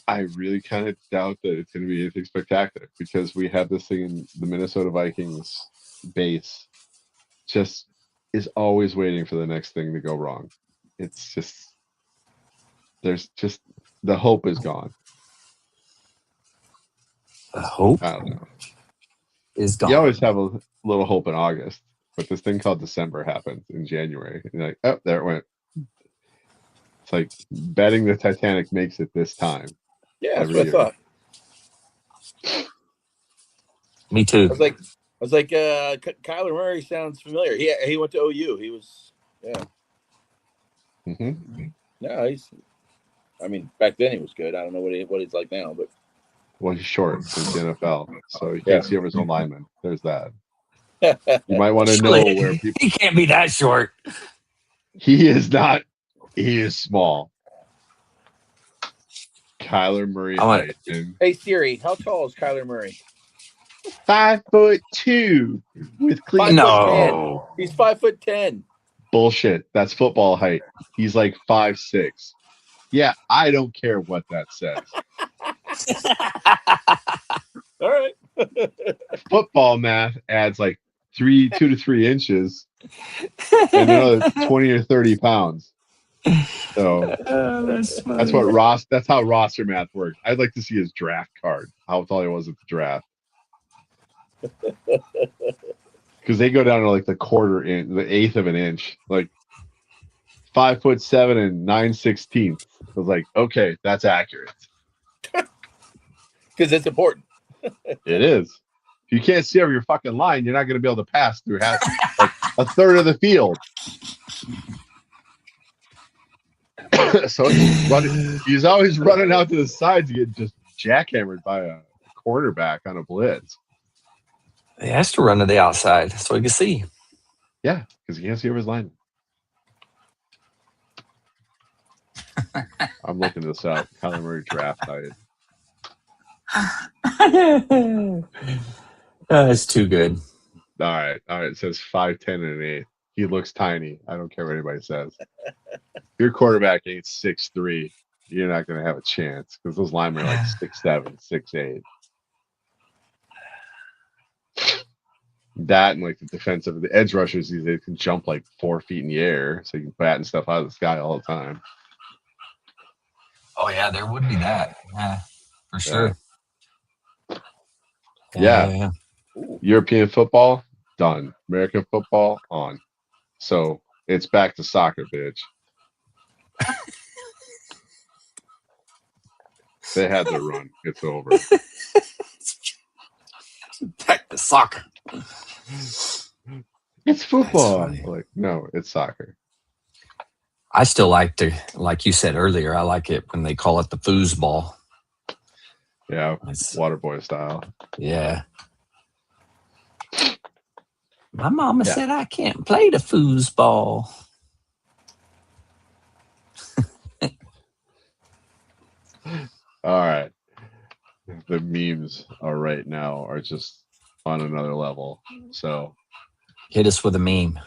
I really kind of doubt that it's going to be anything spectacular because we have this thing in the Minnesota Vikings base just is always waiting for the next thing to go wrong. It's just, there's just, the hope is gone. The hope I don't know. is gone. You always have a little hope in August, but this thing called December happens in January. And you're like, oh, there it went. It's like betting the Titanic makes it this time. Yeah, that's every what I year. thought. Me too. I was like, Kyler Murray sounds familiar. He went to OU. He was, yeah. Mm-hmm. No, I mean, back then he was good. I don't know what he's like now, but. Well, he's short in the NFL, so you Yeah. can't see over his own lineman. There's that. You might want to know where people. He can't be that short. He is not. He is small. Kyler Murray height. Hey Siri, how tall is Kyler Murray? 5'2" with clean. No, he's 5'10". Bullshit. That's football height. He's like 5'6". Yeah, I don't care what that says. All right. Football math adds like 2 to 3 inches and another 20 or 30 pounds. So that's how roster math works. I'd like to see his draft card, how tall he was at the draft. Because they go down to like the quarter inch, the eighth of an inch, like 5'7" and 9/16. I was like, okay, that's accurate. Because it's important. It is. If you can't see over your fucking line, you're not going to be able to pass through half, like a third of the field. So he's always running out to the sides to get just jackhammered by a quarterback on a blitz. He has to run to the outside so he can see. Yeah, because he can't see over his line. I'm looking this up. Kyler Murray draft height. That's too good. All right. It says 5'10" and an 8. He looks tiny. I don't care what anybody says. If your quarterback ain't 6'3", you're not going to have a chance because those linemen are like 6'7", 6'8". That and like the edge rushers, they can jump like 4 feet in the air, so you can batten stuff out of the sky all the time. Oh yeah, there would be that. Yeah, for sure. Yeah. European football done. American football on. So it's back to soccer, bitch. They had their run. It's over. Back to soccer. It's football. Like, no, it's soccer. I still like you said earlier, I like it when they call it the foosball. Yeah, Waterboy style. Yeah. My mama said I can't play the foosball. All right. The memes right now are just on another level. So hit us with a meme.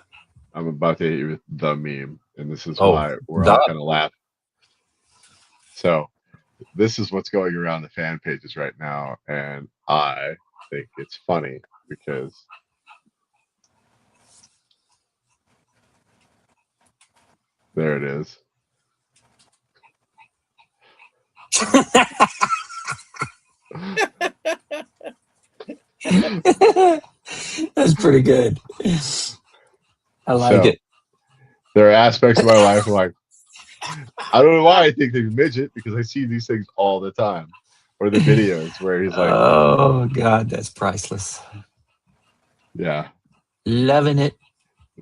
I'm about to hit you with the meme, and this is why we're all kind of laughing. So this is what's going around the fan pages right now, and I think it's funny because there it is. That's pretty good. I like it. There are aspects of my life where like, I don't know why I think they're midget, because I see these things all the time. Or the videos where he's like, oh God, that's priceless. Yeah. Loving it.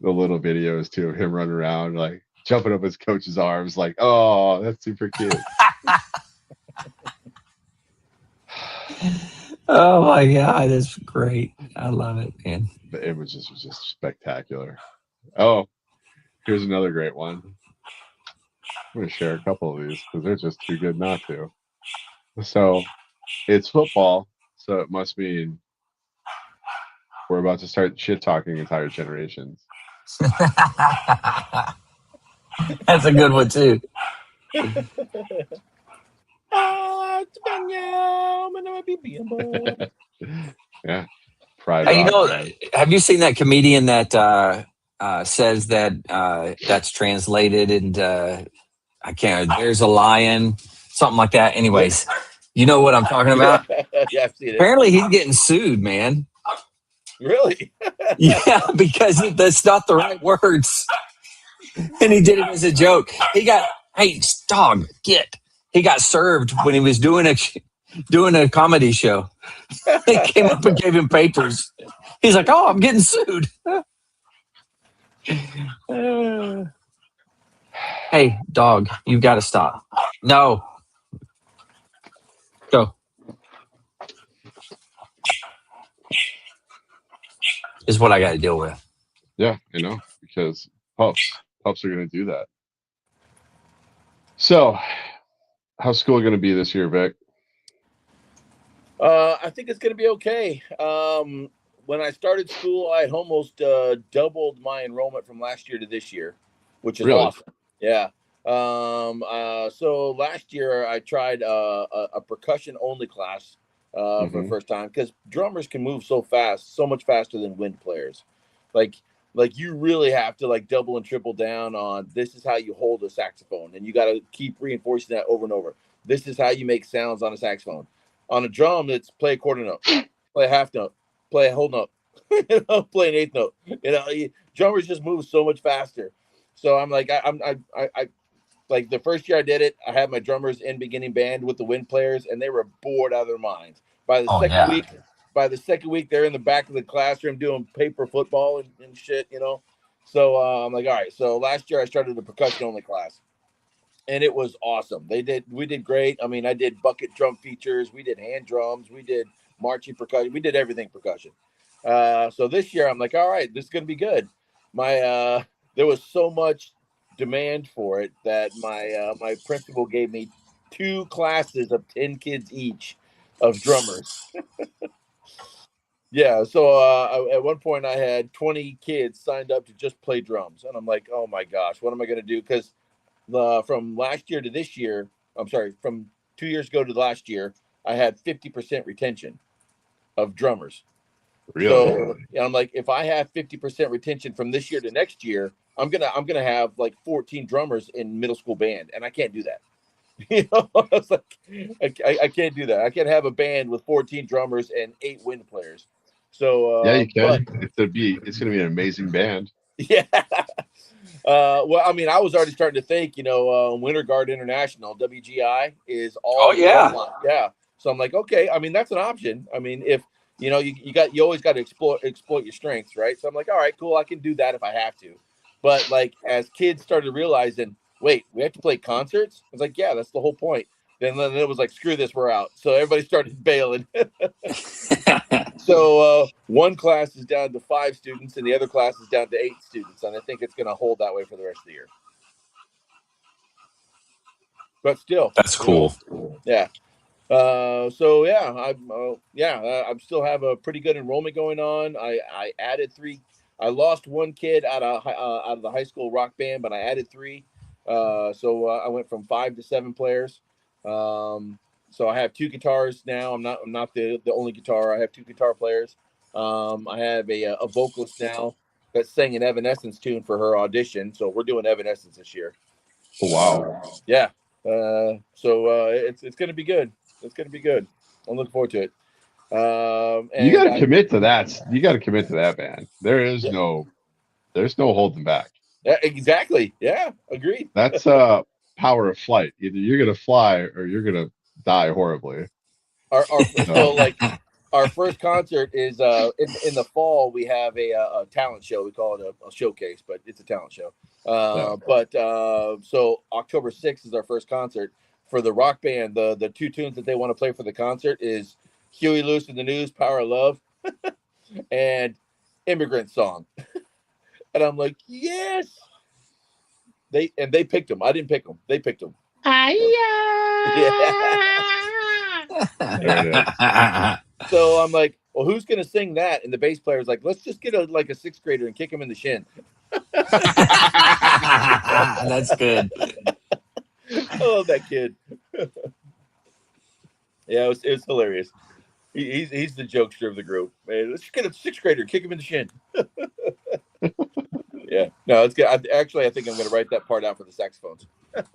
The little videos too of him running around like jumping up his coach's arms like, oh, that's super cute. Oh my God, that's great. I love it, man. The images are just spectacular. Oh, here's another great one. I'm going to share a couple of these because they're just too good not to. So it's football, so it must mean we're about to start shit talking entire generations. That's a good one too. Yeah. Pride. Hey, you know, have you seen that comedian that says that that's translated and I can't, there's a lion, something like that. Anyways, you know what I'm talking about? Yeah, I've seen it. Apparently, he's getting sued, man. Really? Yeah, because that's not the right words, and he did it as a joke. He got, hey, dog, get. He got served when he was doing a comedy show. They came up and gave him papers. He's like, oh, I'm getting sued. Hey, dog, you've got to stop. No. Go. Is what I got to deal with. Yeah, because pups are going to do that. So, how's school going to be this year, Vic? I think it's going to be okay. When I started school, I had almost doubled my enrollment from last year to this year, which is Really? awesome. Yeah. So last year I tried a percussion only class for the first time, because drummers can move so fast, so much faster than wind players. Like you really have to like double and triple down on, this is how you hold a saxophone, and you got to keep reinforcing that over and over. This is how you make sounds on a saxophone. On a drum, it's play a quarter note, play a half note, play a whole note, play an eighth note. Drummers just move so much faster. So I'm like, I like the first year I did it, I had my drummers in beginning band with the wind players, and they were bored out of their minds. By the second week, they're in the back of the classroom doing paper football and shit, So I'm like, all right. So last year I started a percussion only class, and it was awesome. We did great. I mean, I did bucket drum features, we did hand drums, we did marching percussion, we did everything percussion. So this year I'm like, all right, this is gonna be good. There was so much demand for it that my principal gave me 2 classes of 10 kids each of drummers. Yeah, so at one point I had 20 kids signed up to just play drums, and I'm like, oh my gosh, what am I going to do? Because from last year to this year, from 2 years ago to last year, I had 50% retention of drummers. Really? So I'm like, if I have 50% retention from this year to next year, I'm gonna have like 14 drummers in middle school band, and I can't do that. It's like I can't do that. I can't have a band with 14 drummers and 8 wind players. So yeah, you can. It's gonna be an amazing band. Yeah. Well, I mean, I was already starting to think, Winter Guard International, WGI, is all. Oh, yeah. Yeah. So I'm like, okay. I mean, that's an option. I mean, if you always got to exploit your strengths, right? So I'm like, all right, cool. I can do that if I have to. But like, as kids started realizing, wait, we have to play concerts. I was like, yeah, that's the whole point. Then it was like, screw this, we're out. So everybody started bailing. So one class is down to 5 students, and the other class is down to 8 students, and I think it's going to hold that way for the rest of the year. But still, That's cool. Yeah. So yeah, I still have a pretty good enrollment going on. I added 3. I lost 1 kid out of the high school rock band, but I added 3. So I went from 5 to 7 players. So I have 2 guitars now. I'm not the only guitar. I have 2 guitar players. I have a vocalist now that sang an Evanescence tune for her audition. So we're doing Evanescence this year. Oh, wow. Yeah. So it's going to be good. It's going to be good. I'm looking forward to it. And you got to commit to that. You got to commit to that, man. There's no holding back. Yeah, exactly. Yeah. Agreed. That's power of flight. Either you're going to fly or you're going to die horribly. So like our first concert is in the fall. We have a talent show. We call it a showcase, but it's a talent show. So October 6th is our first concert for the rock band. The 2 tunes that they want to play for the concert is Huey Lewis and the News, Power of Love, and Immigrant Song. And I'm like, yes. They picked them. I didn't pick them. They picked them. Yeah. So I'm like, well, who's gonna sing that? And the bass player's like, let's just get a 6th grader and kick him in the shin. That's good. I love that kid. Yeah, it was hilarious. He's the jokester of the group. Man, let's just get a 6th grader, kick him in the shin. Yeah, no, it's good. I think I'm going to write that part out for the saxophones. It's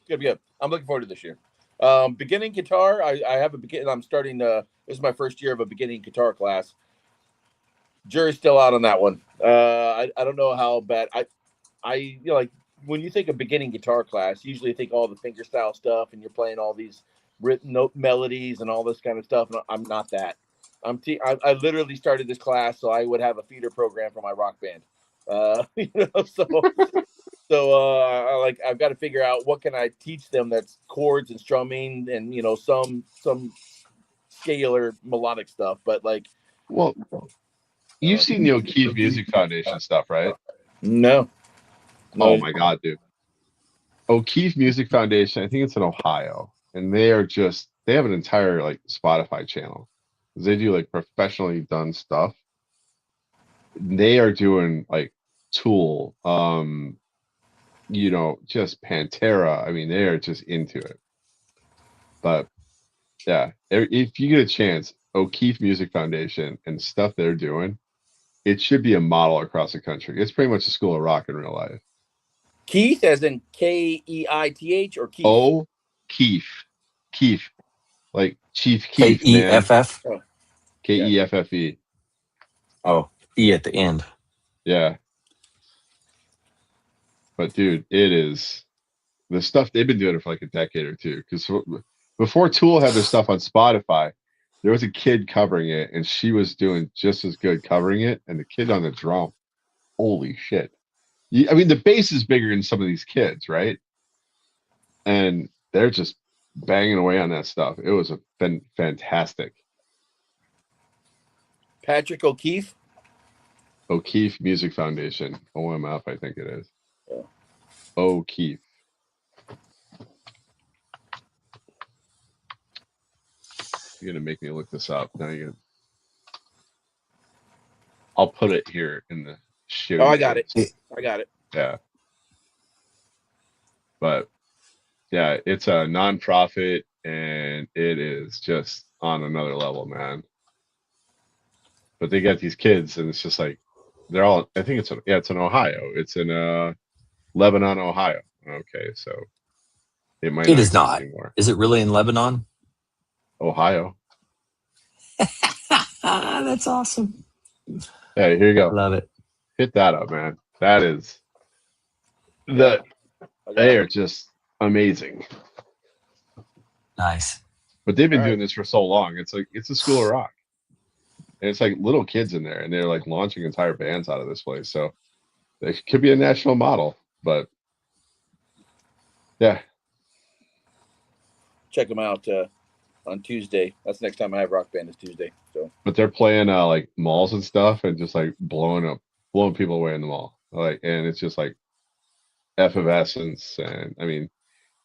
gonna be good. I'm looking forward to this year. Beginning guitar. I have a begin. I'm starting. This is my first year of a beginning guitar class. Jury's still out on that one. I don't know how bad. Like when you think of beginning guitar class, you usually think all the fingerstyle stuff, and you're playing all these written note melodies and all this kind of stuff. And I'm not that. I literally started this class so I would have a feeder program for my rock band. I've got to figure out what can I teach them that's chords and strumming and some scalar melodic stuff. But Well, you've seen the O'Keefe Music Foundation stuff, right? No. Oh my God, dude. O'Keefe Music Foundation, I think it's in Ohio, and they have an entire like Spotify channel. They do like professionally done stuff. They are doing like Tool, just Pantera. I mean, they are just into it. But yeah, if you get a chance, O'Keefe Music Foundation and stuff they're doing, it should be a model across the country. It's pretty much a school of rock in real life. Keith, as in Keith, or Keith? Oh, Keith, like Chief Keef, man. Keff. Keffe. Oh, E at the end. Yeah. But dude, it is the stuff they've been doing it for like a decade or two. Because before Tool had their stuff on Spotify, there was a kid covering it, and she was doing just as good covering it. And the kid on the drum, holy shit! I mean, the bass is bigger than some of these kids, right? And they're just banging away on that stuff. It was fantastic. Patrick O'Keefe? O'Keefe Music Foundation, OMF, I think it is. Yeah. O'Keefe. You're gonna make me look this up. Now I'll put it here in the show. Oh, I got it. Yeah. But yeah, it's a nonprofit, and it is just on another level, man. But they got these kids, and it's just like they're all. I think it's in Ohio. It's in Lebanon, Ohio. Okay, so it might. It is not. Anymore. Is it really in Lebanon? Ohio. That's awesome. Hey, here you go. Love it. Hit that up, man. That is they are just amazing. Nice. But they've been doing this for so long. It's like it's a school of rock. And it's like little kids in there, and they're like launching entire bands out of this place. So they could be a national model, but yeah. Check them out on Tuesday. That's the next time I have Rock Band is Tuesday. So, but they're playing like malls and stuff, and just like blowing people away in the mall. Like, and it's just like effervescence, and I mean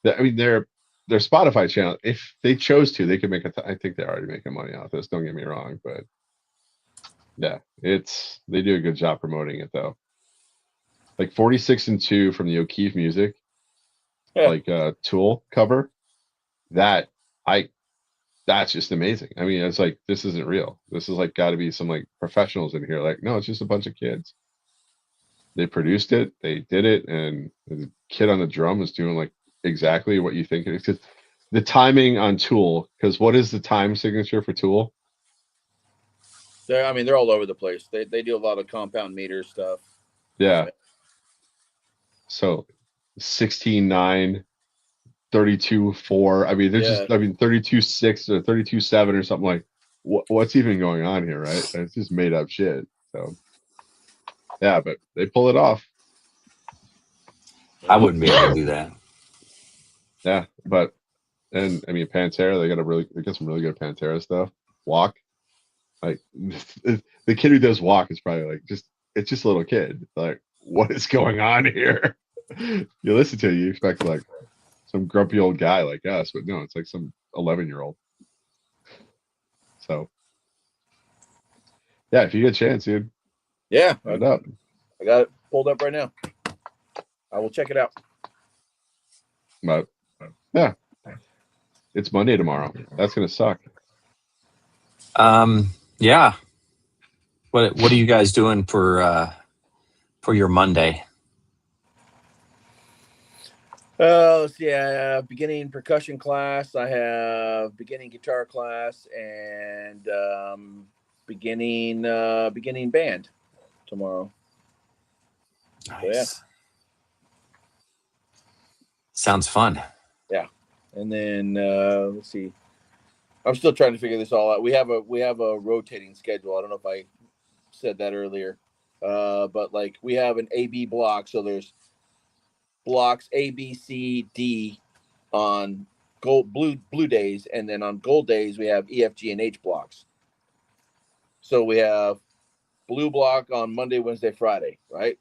their Spotify channel. If they chose to, they could make I think they're already making money off this. Don't get me wrong, but yeah, they do a good job promoting it though. Like 46-2 from the O'Keefe Music, like Tool cover. That's just amazing. I mean, it's like this isn't real. This is like got to be some like professionals in here. Like, no, it's just a bunch of kids. They produced it, they did it, and the kid on the drum is doing like exactly what you think it is. 'Cause the timing on Tool, because what is the time signature for Tool? They're all over the place. They do a lot of compound meter stuff. Yeah. So 16-9, 32-4. I mean, they're just 32-6 or 32-7 or something like. What's even going on here, right? It's just made up shit. So yeah, but they pull it off. I wouldn't be able to do that. Yeah, and I mean Pantera, they got some really good Pantera stuff. Walk, like the kid who does Walk is probably like it's just a little kid. Like, what is going on here? You listen to it, you expect like some grumpy old guy like us, but no, it's like some 11-year-old. So yeah, if you get a chance, dude. Yeah, I got it pulled up right now. I will check it out. But yeah, it's Monday tomorrow. That's gonna suck. Yeah. What are you guys doing for your Monday? Let's see. I have beginning percussion class. I have beginning guitar class and beginning band tomorrow. Nice. So, yeah. Sounds fun. Yeah. And then let's see. I'm still trying to figure this all out. We have a rotating schedule. I don't know if I said that earlier, but like we have an A/B block. So there's blocks A, B, C, D on blue days, and then on gold days we have E, F, G, and H blocks. So we have blue block on Monday, Wednesday, Friday, right?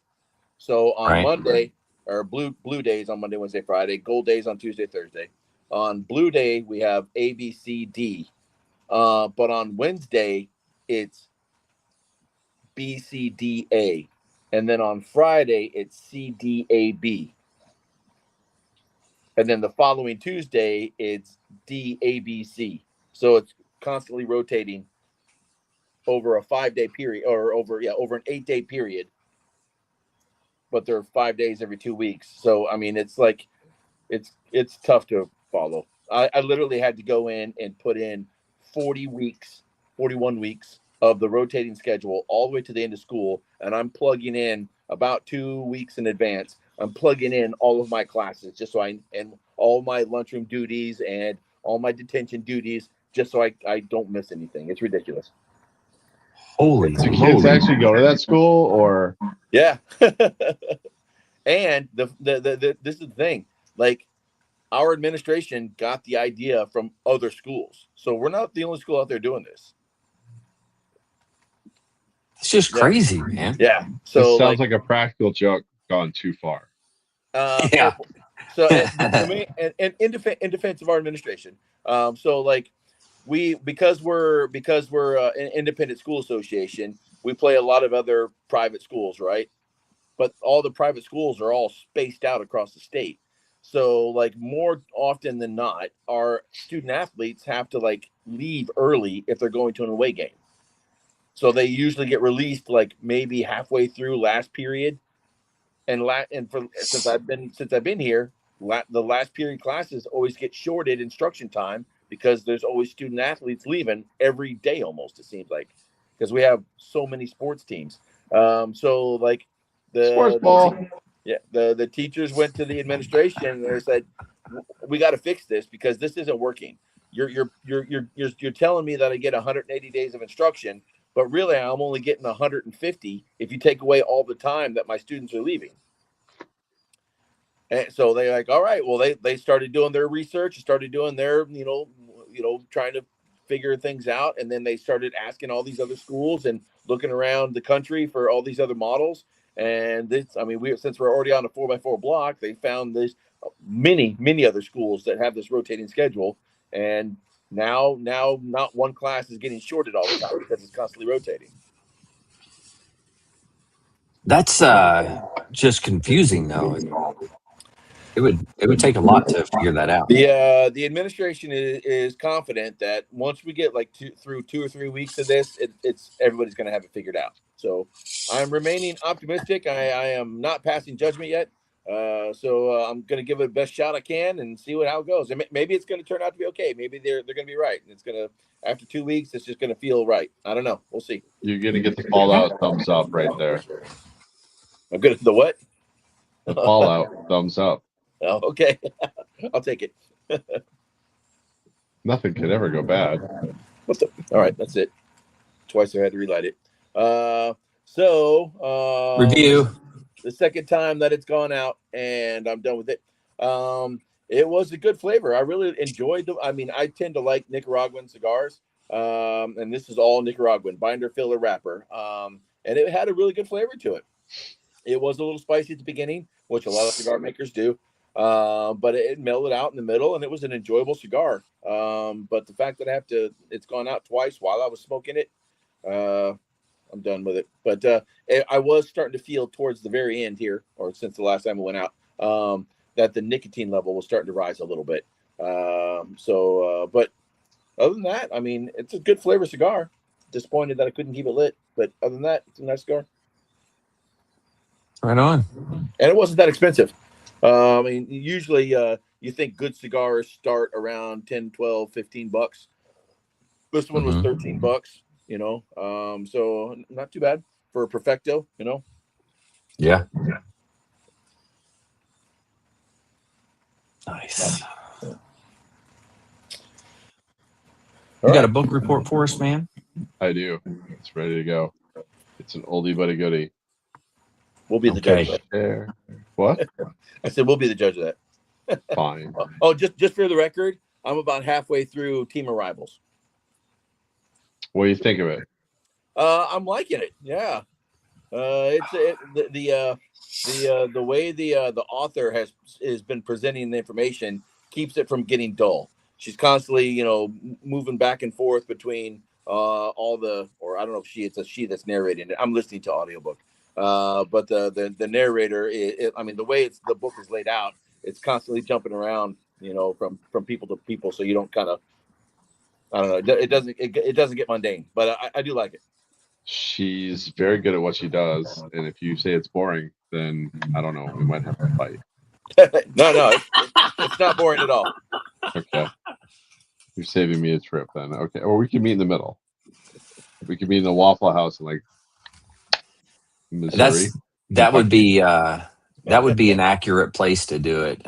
So on Monday, or blue days on Monday, Wednesday, Friday, gold days on Tuesday, Thursday. On blue day we have A, B, C, D, but on Wednesday it's B, C, D, A, and then on Friday it's C, D, A, B. And then the following Tuesday, it's D, A, B, C. So it's constantly rotating over a 5-day period, or over an 8-day period. But they're 5 days every 2 weeks. So I mean, it's like it's tough to follow. I literally had to go in and put in 41 weeks of the rotating schedule all the way to the end of school, and I'm plugging in about 2 weeks in advance. I'm plugging in all of my classes just so and all my lunchroom duties and all my detention duties just so I don't miss anything. It's ridiculous. Holy Do kids actually go to that school, or? Yeah. And this is the thing. Like, our administration got the idea from other schools. So we're not the only school out there doing this. It's just crazy, man. Yeah. So So it sounds like a practical joke gone too far. Yeah. So in defense of our administration, so like because we're an independent school association, we play a lot of other private schools, right? But all the private schools are all spaced out across the state. So like more often than not, our student athletes have to like leave early if they're going to an away game. So they usually get released like maybe halfway through last period. Since I've been here, the last period classes always get shorted instruction time because there's always student athletes leaving every day almost, it seems like, because we have so many sports teams. So like Sports ball. the teachers went to the administration and they said, we got to fix this because this isn't working. You're telling me that I get 180 days of instruction, but really I'm only getting 150 if you take away all the time that my students are leaving. And so they're like, all right, well, they started doing their research, started doing their, trying to figure things out. And then they started asking all these other schools and looking around the country for all these other models. And since we're already on a 4x4 block, they found this many other schools that have this rotating schedule. And now not one class is getting shorted all the time because it's constantly rotating. That's just confusing, though. It would take a lot to figure that out. The administration is confident that once we get like through 2 or 3 weeks of this, it's everybody's going to have it figured out. So I'm remaining optimistic. I am not passing judgment yet. So I'm going to give it the best shot I can and see how it goes. And maybe it's going to turn out to be okay. Maybe they're going to be right. And it's going to, after 2 weeks, it's just going to feel right. I don't know. We'll see. You're going to get the Fallout thumbs up right there. I'm good at the what? The Fallout thumbs up. Oh, okay. I'll take it. Nothing could ever go bad. All right, that's it. Twice I had to relight it. Review. The second time that it's gone out and I'm done with it. It was a good flavor. I really enjoyed them. I mean, I tend to like Nicaraguan cigars. And this is all Nicaraguan, binder, filler, wrapper. And it had a really good flavor to it. It was a little spicy at the beginning, which a lot of cigar makers do. But it mellowed out in the middle and it was an enjoyable cigar. But the fact that it's gone out twice while I was smoking it, I'm done with it. But I was starting to feel towards the very end here, or since the last time it went out, that the nicotine level was starting to rise a little bit. But other than that, I mean, it's a good flavor cigar. Disappointed that I couldn't keep it lit, but other than that, it's a nice cigar. Right on. And it wasn't that expensive. I mean, usually you think good cigars start around 10, 12, 15 bucks. This one was 13 bucks, you know. So not too bad for a Perfecto, you know. Yeah. Nice. You got a book report for us, man? I do. It's ready to go. It's an oldie but a goodie. We'll be the judge of that. What? I said we'll be the judge of that. Fine. Oh, just for the record, I'm about halfway through Team Arrivals. What do you think of it? I'm liking it. Yeah. The way the author has been presenting the information keeps it from getting dull. She's constantly, you know, moving back and forth between all the, or I don't know if it's a she that's narrating it. I'm listening to audiobook. But the narrator, I mean, the way the book is laid out, it's constantly jumping around, you know, from people to people, so you don't kind of, I don't know, it doesn't get mundane, but I do like it. She's very good at what she does, and if you say it's boring, then I don't know, we might have to fight. No, it's not boring at all. Okay, you're saving me a trip then. Okay, or we can meet in the middle. We could be in the Waffle House in like Missouri. That would be an accurate place to do it.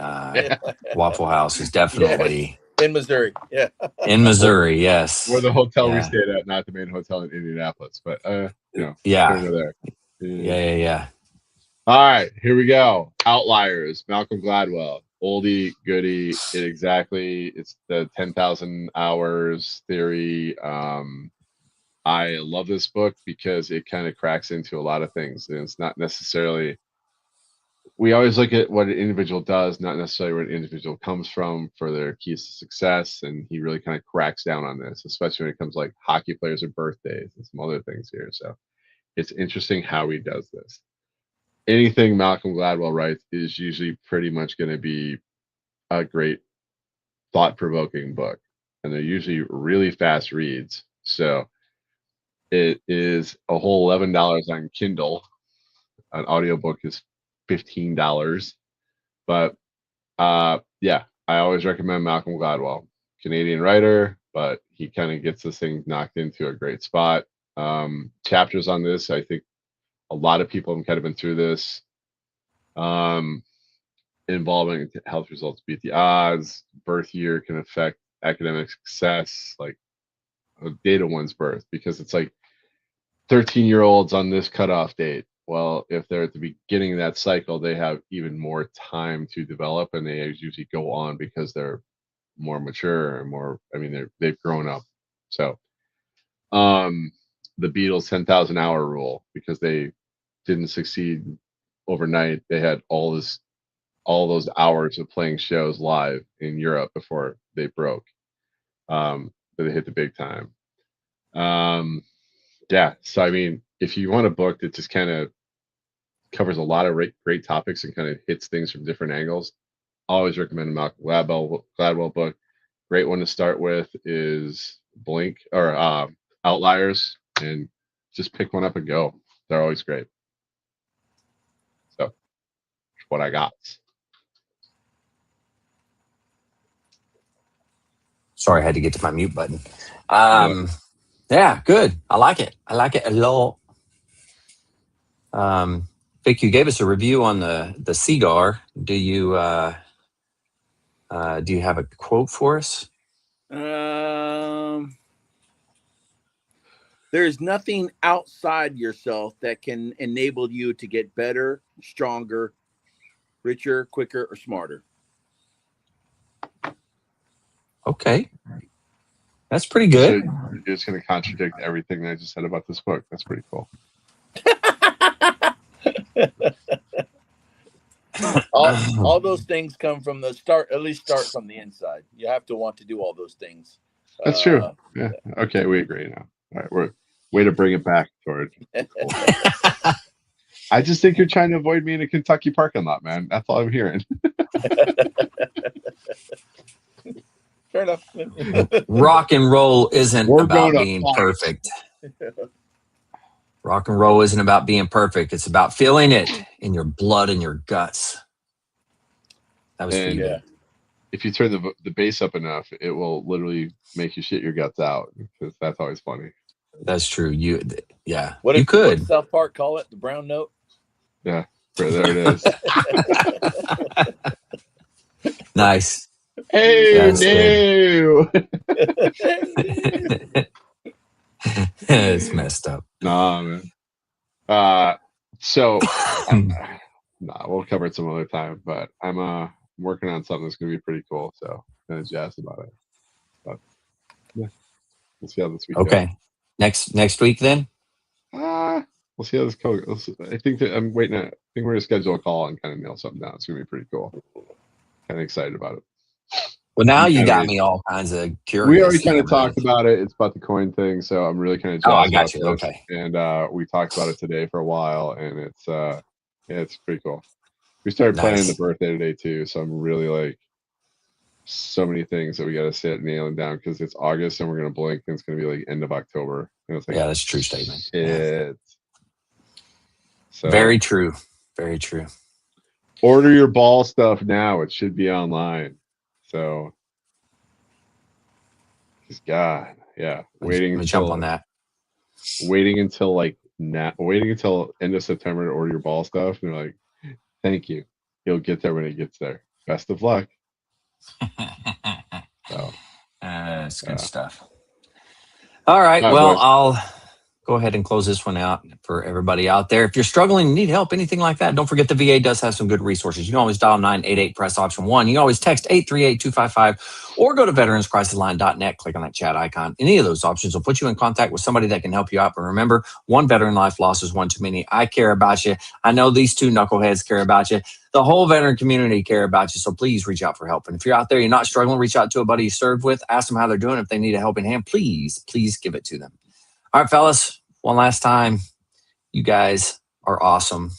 Waffle House is definitely in Missouri. Yeah, in Missouri. Yes, or the hotel we stayed at, not the main hotel in Indianapolis, but you know, over there. Yeah. All right, here we go. Outliers. Malcolm Gladwell. Oldie goodie. It's the 10,000 hours theory. I love this book because it kind of cracks into a lot of things, and it's not necessarily. We always look at what an individual does, not necessarily where an individual comes from for their keys to success. And he really kind of cracks down on this, especially when it comes to like hockey players or birthdays and some other things here. So it's interesting how he does this. Anything Malcolm Gladwell writes is usually pretty much going to be a great thought-provoking book. And they're usually really fast reads. So it is a whole $11 on Kindle. An audiobook is $15, but yeah, I always recommend Malcolm Gladwell. Canadian writer, but he kind of gets this thing knocked into a great spot. Chapters on this, I think a lot of people have kind of been through this. Involving health results beat the odds. Birth year can affect academic success, like a date of one's birth, because it's like 13-year-olds on this cutoff date. Well, if they're at the beginning of that cycle, they have even more time to develop, and they usually go on because they're more mature and more. I mean, they've grown up. So, the Beatles 10,000 hour rule, because they didn't succeed overnight. They had all those hours of playing shows live in Europe before they broke. They hit the big time. Yeah. So I mean, if you want a book that just kind of covers a lot of great topics and kind of hits things from different angles, I always recommend a Malcolm Gladwell book. Great one to start with is Blink or Outliers, and just pick one up and go. They're always great. So that's what I got. Sorry, I had to get to my mute button. Yeah, good. I like it. I like it a lot. Vic, you gave us a review on the cigar. Do you have a quote for us? There's nothing outside yourself that can enable you to get better, stronger, richer, quicker, or smarter. Okay. That's pretty good. You're just going to contradict everything that I just said about this book. That's pretty cool. all those things come from the start, at least start from the inside. You have to want to do all those things. That's true. Yeah. Okay, we agree now. All right, we're way to bring it back, George. I just think you're trying to avoid me in a Kentucky parking lot, man. That's all I'm hearing. Fair enough. Rock and roll isn't about being perfect. Rock and roll isn't about being perfect. It's about feeling it in your blood and your guts. That was for And you. Yeah. if you turn the bass up enough, it will literally make you shit your guts out, because that's always funny. That's true. Yeah. What You did could. South Park call it? The brown note. Yeah, there it is. Nice. Hey, That's no. It's messed up. Nah, man. So, nah, we'll cover it some other time. But I'm working on something that's gonna be pretty cool. So kind of jazzed about it. But yeah, we'll see how this week goes. Okay. Next week then? We'll see how this goes. I think that I'm waiting. I think we're gonna schedule a call and kind of nail something down. It's gonna be pretty cool. Kind of excited about it. Well, now you kinda got ready. me all kinds of curious. We already kind of now, talked about it. It's about the coin thing, so I'm really kind of Oh, I jazzed got about you. this. Okay. And we talked about it today for a while, and it's yeah, it's pretty cool. We started planning the Nice. birthday today too, so I'm really like so many things that we got to sit nailing down, because it's August and we're gonna blink and it's gonna be like end of October. And it's like, Yeah, that's a true statement. Yeah. shit. So Very true. Very true. order your ball stuff now. It should be online. So, just God, yeah, waiting I'm gonna jump until on that. waiting until like now, waiting until end of September to order your ball stuff, and you're like, thank you. You'll get there when it gets there. Best of luck. So, That's good stuff. All right. All right, Well, boys. I'll go ahead and close this one out for everybody out there. If you're struggling, need help, anything like that, don't forget the VA does have some good resources. You can always dial 988, press option 1. You can always text 838-255, or go to veteranscrisisline.net, click on that chat icon. Any of those options will put you in contact with somebody that can help you out. But remember, one veteran life loss is one too many. I care about you. I know these two knuckleheads care about you. The whole veteran community care about you. So please reach out for help. And if you're out there, you're not struggling, reach out to a buddy you served with, ask them how they're doing. If they need a helping hand, please give it to them. All right, fellas, one last time. You guys are awesome.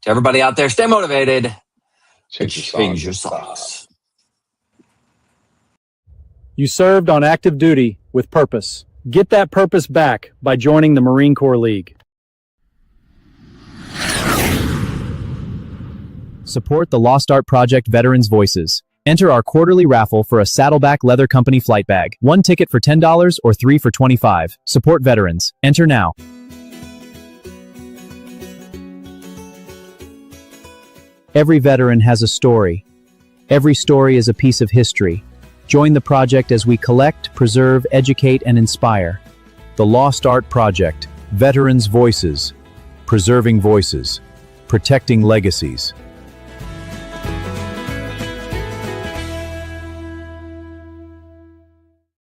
To everybody out there, stay motivated. change your socks. socks. You served on active duty with purpose. Get that purpose back by joining the Marine Corps League. Support the Lost Art Project Veterans Voices. Enter our quarterly raffle for a Saddleback Leather Company flight bag. 1 ticket for $10 or 3 for $25. Support veterans. Enter now. Every veteran has a story. Every story is a piece of history. Join the project as we collect, preserve, educate, and inspire. The Lost Art Project. Veterans Voices. Preserving voices. Protecting legacies.